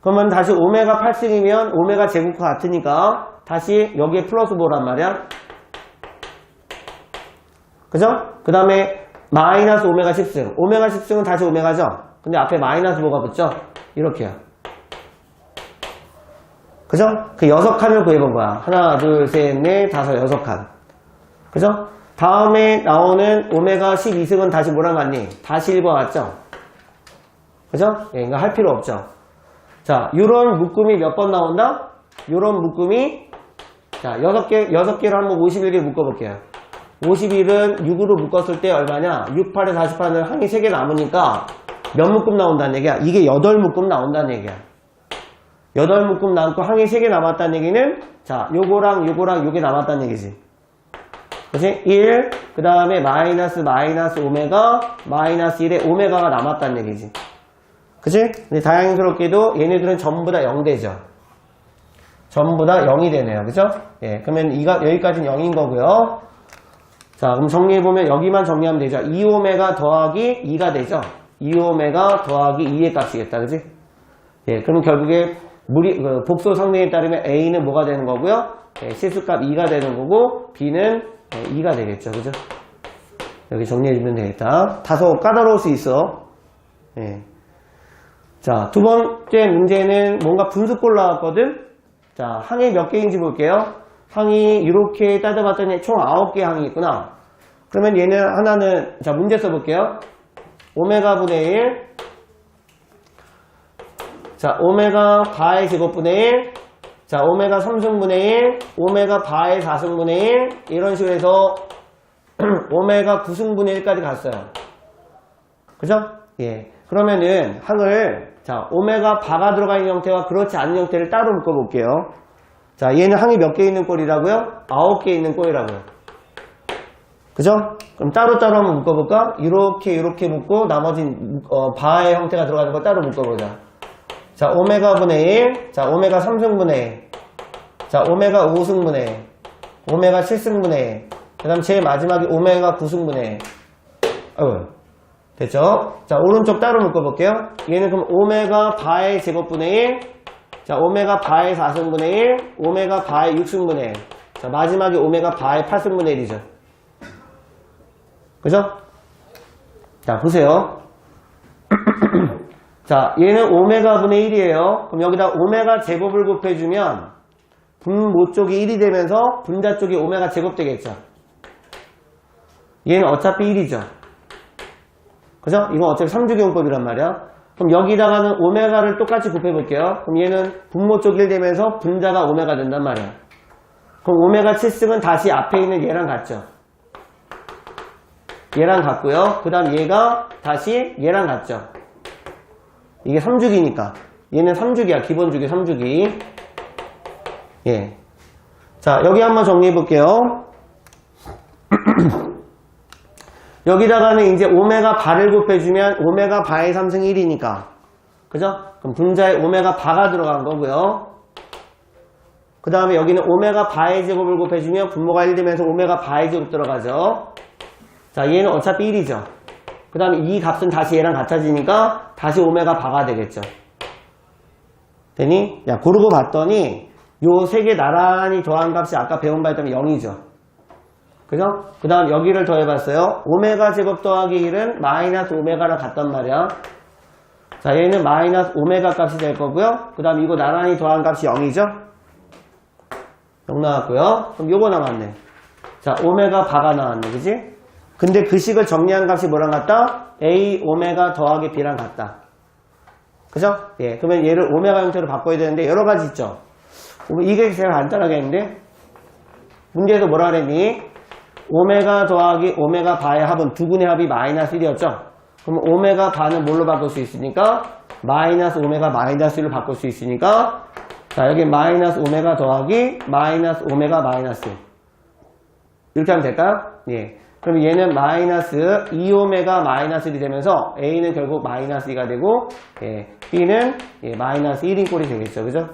그러면 다시 오메가 8승이면 오메가 제곱과 같으니까 다시 여기에 플러스 뭐란 말이야? 그죠? 그 다음에 마이너스 오메가 10승. 오메가 10승은 다시 오메가죠? 근데 앞에 마이너스 뭐가 붙죠? 이렇게요. 그죠? 그 6칸을 구해본 거야. 하나, 둘, 셋, 넷, 다섯, 6칸. 그죠? 다음에 나오는 오메가 12승은 다시 뭐랑 같니? 다시 1과 같죠? 그죠? 예, 이거 할 필요 없죠. 자, 요런 묶음이 몇 번 나온다? 요런 묶음이, 자, 6개로 한번 51개 묶어볼게요. 51은 6으로 묶었을 때 얼마냐? 6, 8에 48은 항이 3개 남으니까 몇 묶음 나온다는 얘기야? 이게 8묶음 나온다는 얘기야. 8묶음 남고 항이 3개 남았다는 얘기는, 자, 요거랑 요게 남았다는 얘기지. 그치? 1, 그 다음에 마이너스 오메가, 마이너스 1에 오메가가 남았다는 얘기지. 그치? 근데 다행스럽게도 얘네들은 전부 다 0되죠. 전부 다 0이 되네요. 그죠? 예. 그러면 여기까지는 0인 거고요. 자, 그럼 정리해보면 여기만 정리하면 되죠. 2오메가 더하기 2가 되죠. 2오메가 더하기 2의 값이겠다. 그치? 예. 그럼 결국에 복소 성능에 따르면 A는 뭐가 되는 거고요? 예, 실수값 2가 되는 거고, B는 2가 되겠죠. 그죠? 여기 정리해주면 되겠다. 다소 까다로울 수 있어. 예. 자, 두 번째 문제는 뭔가 분수꼴 나왔거든? 자, 항이 몇 개인지 볼게요. 항이 이렇게 따져봤더니 총 9개 항이 있구나. 그러면 얘는 하나는, 자, 문제 써볼게요. 오메가 분의 1. 자, 오메가 바의 제곱분의 1. 자, 오메가 3승분의 1. 오메가 바의 4승분의 1. 이런 식으로 해서 오메가 9승분의 1까지 갔어요. 그죠? 예. 그러면은 항을, 자, 오메가 바가 들어가 있는 형태와 그렇지 않은 형태를 따로 묶어볼게요. 자, 얘는 항이 몇 개 있는 꼴이라고요? 9개 있는 꼴이라고요. 그죠? 그럼 따로따로 한번 묶어볼까? 이렇게 묶고 나머지 바의 형태가 들어가는 거 따로 묶어보자. 자, 오메가 분의 1. 자, 오메가 3승분의 1. 자, 오메가 5승분의 1. 오메가 7승분의 1. 그 다음 제일 마지막이 오메가 9승분의 1. 됐죠? 자, 오른쪽 따로 묶어볼게요. 얘는 그럼 오메가 바의 제곱분의 1. 자, 오메가 바의 4승분의 1. 오메가 바의 6승분의 1. 자, 마지막이 오메가 바의 8승분의 1이죠. 그죠? 자, 보세요. 자, 얘는 오메가 분의 1이에요. 그럼 여기다 오메가 제곱을 곱해주면 분모 쪽이 1이 되면서 분자 쪽이 오메가 제곱 되겠죠. 얘는 어차피 1이죠. 그죠? 이건 어차피 3주기용법이란 말이야. 그럼 여기다가는 오메가를 똑같이 곱해볼게요. 그럼 얘는 분모 쪽 1 되면서 분자가 오메가 된단 말이야. 그럼 오메가 7승은 다시 앞에 있는 얘랑 같죠? 얘랑 같고요. 그 다음 얘가 다시 얘랑 같죠? 이게 3주기니까. 얘는 3주기야. 기본 주기 3주기. 예. 자, 여기 한번 정리해 볼게요. 여기다가는 이제 오메가 바를 곱해주면 오메가 바의 3승 1이니까. 그죠? 그럼 분자에 오메가 바가 들어간 거고요. 그 다음에 여기는 오메가 바의 제곱을 곱해주면 분모가 1 되면서 오메가 바의 제곱 들어가죠. 자, 얘는 어차피 1이죠. 그 다음에 이 값은 다시 얘랑 같아지니까 다시 오메가 바가 되겠죠. 되니? 야, 고르고 봤더니 요 세 개 나란히 더한 값이 아까 배운 바 때문에 0이죠. 그죠? 그 다음 여기를 더해봤어요. 오메가 제곱 더하기 1은 마이너스 오메가랑 같단 말이야. 자, 얘는 마이너스 오메가 값이 될 거고요. 그 다음 이거 나란히 더한 값이 0이죠. 0 나왔고요. 그럼 요거 남았네. 자, 오메가 바가 나왔네. 그지? 근데 그 식을 정리한 값이 뭐랑 같다? A 오메가 더하기 B랑 같다. 그죠? 예. 그러면 얘를 오메가 형태로 바꿔야 되는데 여러 가지 있죠. 이게 제일 간단하겠는데? 문제에서 뭐라 그랬니? 오메가 더하기 오메가 바의 합은 두 분의 합이 마이너스 1이었죠? 그럼 오메가 바는 뭘로 바꿀 수 있으니까? 마이너스 오메가 마이너스 1로 바꿀 수 있으니까 자, 여기 마이너스 오메가 더하기 마이너스 오메가 마이너스 1. 이렇게 하면 될까요? 예. 그럼 얘는 마이너스 2오메가 마이너스 1이 되면서 A는 결국 마이너스 2가 되고 예, B는 예, 마이너스 1인 꼴이 되겠죠. 그죠?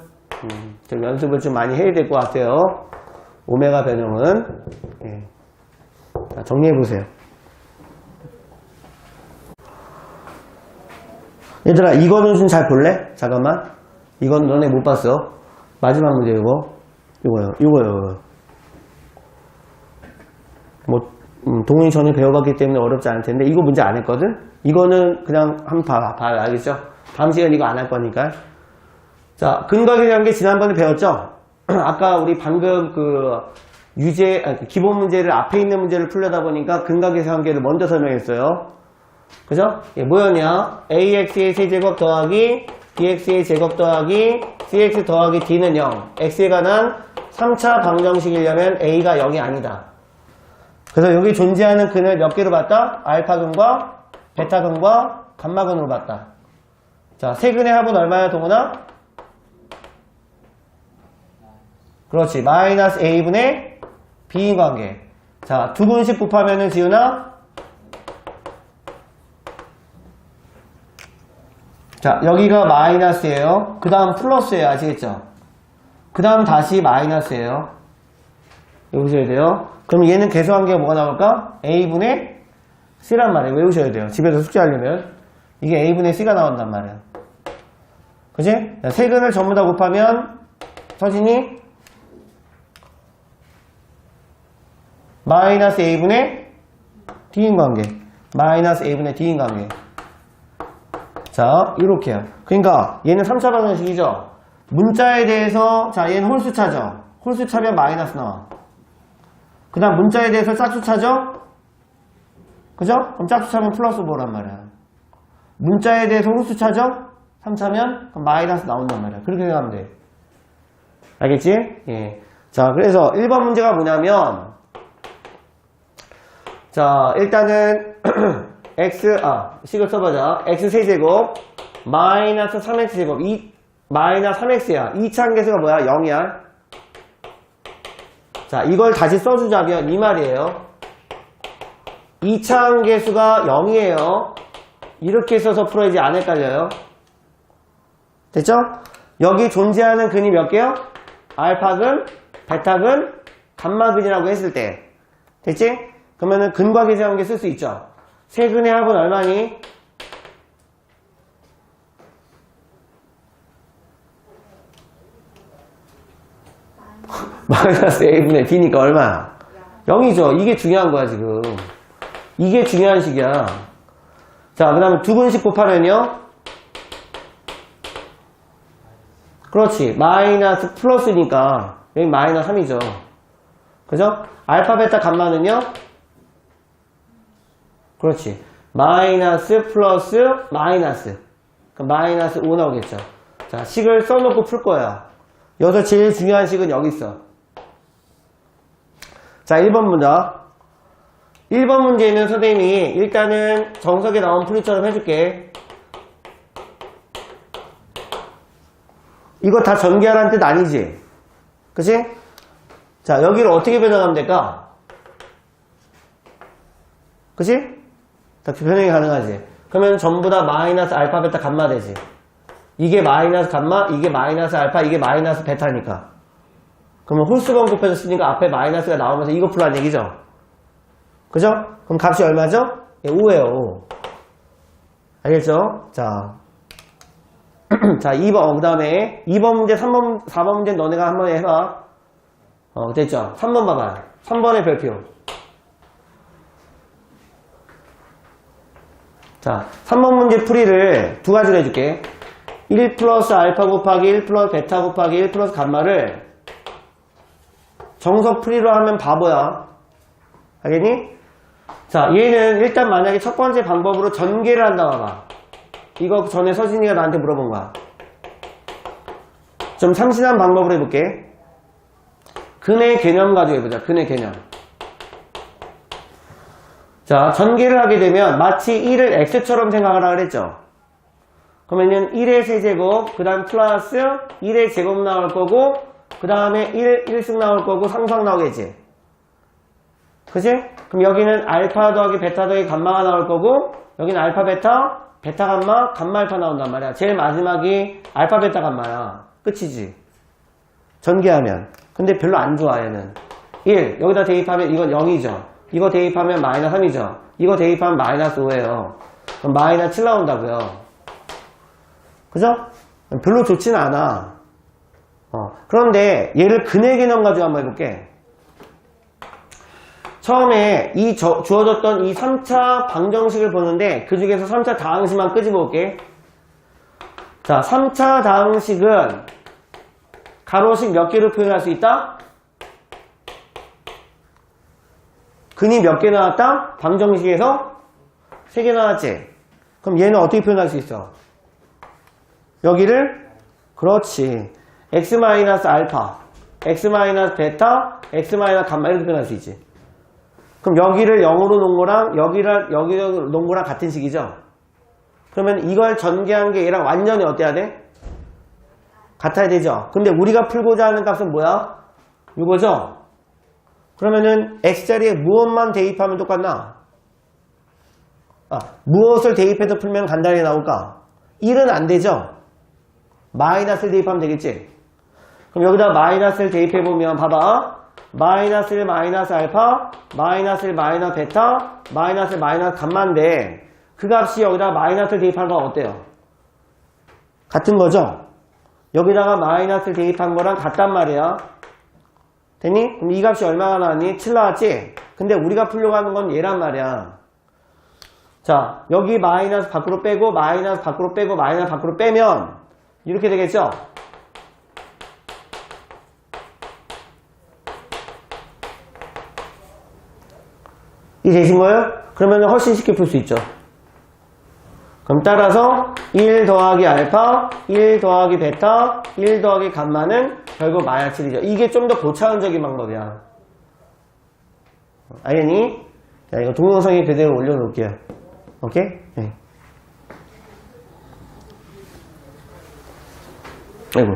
좀 연습을 좀 많이 해야 될 것 같아요. 오메가 변형은 예. 자, 정리해보세요. 얘들아, 이거는 좀 잘 볼래? 잠깐만. 이건 너네 못 봤어. 마지막 문제 이거요. 뭐 동훈이 전에 배워봤기 때문에 어렵지 않을 텐데 이거 문제 안 했거든? 이거는 그냥 한번 봐요. 알겠죠? 다음 시간 이거 안 할 거니까. 자, 근각이라는 게 지난번에 배웠죠? 아까 우리 방금 그 기본 문제를 앞에 있는 문제를 풀려다 보니까 근각의 관계를 먼저 설명했어요. 그죠? 예, 뭐였냐? AX의 세제곱 더하기 BX의 제곱 더하기 CX 더하기 D는 0. X에 관한 3차 방정식이려면 A가 0이 아니다. 그래서 여기 존재하는 근을 몇 개로 봤다? 알파근과 베타근과 감마근으로 봤다. 자, 세 근의 합은 얼마야, 동훈아? 그렇지. 마이너스 A분의 B인 관계. 자, 두 분씩 곱하면은 지훈아? 자, 여기가 마이너스예요. 그 다음 플러스예요. 아시겠죠? 그 다음 다시 마이너스예요. 외우셔야 돼요. 그럼 얘는 계수관계가 뭐가 나올까? A분의 C란 말이에요. 외우셔야 돼요. 집에서 숙제하려면. 이게 A분의 C가 나온단 말이에요. 그치? 세 근을 전부 다 곱하면 서진이 마이너스 A분의 D인 관계. 마이너스 A분의 D인 관계. 자, 이렇게요. 그러니까 얘는 3차 방정식이죠. 문자에 대해서 자, 얘는 홀수차죠. 홀수차면 마이너스 나와. 그 다음 문자에 대해서 짝수차죠? 그죠? 그럼 짝수차면 플러스 뭐란 말이야. 문자에 대해서 홀수차죠? 3차면 그럼 마이너스 나온단 말이야. 그렇게 생각하면 돼. 알겠지? 예. 자, 그래서 1번 문제가 뭐냐면 자, 일단은 식을 써보자. x 세제곱 마이너스 3x제곱 마이너스 3x야. 2차 함계수가 뭐야? 0이야. 자, 이걸 다시 써주자면 이 말이에요. 2차 함계수가 0이에요. 이렇게 써서 풀어야지 안 헷갈려요. 됐죠? 여기 존재하는 근이 몇 개요? 알파근, 베타근, 감마근이라고 했을 때. 됐지? 그러면은 근과 계수함계 쓸 수 있죠. 세 근의 합은 얼마니? 마이너스 A분의 D니까 얼마야? 0이죠. 이게 중요한 거야, 지금. 이게 중요한 식이야. 자, 그 다음에 두 근씩 곱하면요. 그렇지. 마이너스 플러스니까 여기 마이너스 3이죠. 그죠? 알파, 베타, 감마는요? 그렇지. 마이너스 플러스 마이너스. 그럼 마이너스 5 나오겠죠. 자, 식을 써놓고 풀 거예요. 여기서 제일 중요한 식은 여기 있어. 자, 1번 문제. 1번 문제는 선생님이 일단은 정석에 나온 풀이처럼 해줄게. 이거 다 전개하라는 뜻 아니지? 그치? 자, 여기를 어떻게 변형하면 될까? 그치? 다 변형이 가능하지? 그러면 전부 다 마이너스 알파, 베타, 감마 되지? 이게 마이너스 감마, 이게 마이너스 알파, 이게 마이너스 베타니까. 그러면 홀수번 곱해졌으니까 앞에 마이너스가 나오면서 이거 풀라는 얘기죠? 그죠? 그럼 값이 얼마죠? 예, 5예요. 5. 알겠죠? 자. 자, 2번. 그 다음에 2번 문제, 3번, 4번 문제 너네가 한번 해봐. 됐죠? 3번 봐봐요. 3번의 별표. 자, 3번 문제 풀이를 두 가지로 해줄게. 1 플러스 알파 곱하기 1 플러스 베타 곱하기 1 플러스 감마를 정석 풀이로 하면 바보야. 알겠니? 자, 얘는 일단 만약에 첫 번째 방법으로 전개를 한다 봐봐. 이거 전에 서진이가 나한테 물어본 거야. 좀 참신한 방법으로 해볼게. 근의 개념 가지고 해보자. 근의 개념. 자, 전개를 하게 되면 마치 1을 x처럼 생각하라 그랬죠. 그러면은 1의 세제곱, 그 다음 플러스 1의 제곱 나올 거고, 그 다음에 1승 나올 거고, 상수항 나오겠지. 그치? 그럼 여기는 알파 더하기 베타 더하기 감마가 나올 거고, 여기는 알파 베타, 베타 감마, 감마 알파 나온단 말이야. 제일 마지막이 알파 베타 감마야. 끝이지. 전개하면. 근데 별로 안 좋아, 얘는. 1. 여기다 대입하면 이건 0이죠. 이거 대입하면 마이너스 3이죠. 이거 대입하면 마이너스 5예요. 그럼 마이너스 7 나온다고요. 그죠? 별로 좋지는 않아. 그런데 얘를 근의 개념 가지고 한번 해볼게. 처음에 주어졌던 이 3차 방정식을 보는데 그 중에서 3차 다항식만 끄집어 볼게. 자, 3차 다항식은 가로식 몇 개로 표현할 수 있다? 근이 몇 개 나왔다? 방정식에서 3개 나왔지? 그럼 얘는 어떻게 표현할 수 있어? 여기를 그렇지. x-알파, x-베타, x-감마 이렇게 표현할 수 있지. 그럼 여기를 0으로 놓은 거랑 여기를 놓은 거랑 같은 식이죠? 그러면 이걸 전개한 게 얘랑 완전히 어때야 돼? 같아야 되죠? 근데 우리가 풀고자 하는 값은 뭐야? 이거죠? 그러면은 x자리에 무엇만 대입하면 똑같나? 무엇을 대입해서 풀면 간단히 나올까? 1은 안 되죠? 마이너스를 대입하면 되겠지? 그럼 여기다 마이너스를 대입해보면 봐봐. 마이너스 1 마이너스 알파, 마이너스 1 마이너스 베타, 마이너스 1 마이너스 감마인데 그 값이 여기다 마이너스를 대입한 건 어때요? 같은 거죠? 여기다가 마이너스를 대입한 거랑 같단 말이야. 됐니? 그럼 이 값이 얼마나 나왔니? 7 나왔지? 근데 우리가 풀려고 하는 건 얘란 말이야. 자, 여기 마이너스 밖으로 빼고 마이너스 밖으로 빼고 마이너스 밖으로 빼면 이렇게 되겠죠? 이게 되신 거예요? 그러면 훨씬 쉽게 풀 수 있죠. 그럼 따라서 1 더하기 알파, 1 더하기 베타, 1 더하기 감마는 결국 마이너스 7이죠. 이게 좀 더 고차원적인 방법이야. 알겠니? 자, 이거 동영상에 그대로 올려놓을게요. 오케이? 네. 아이고.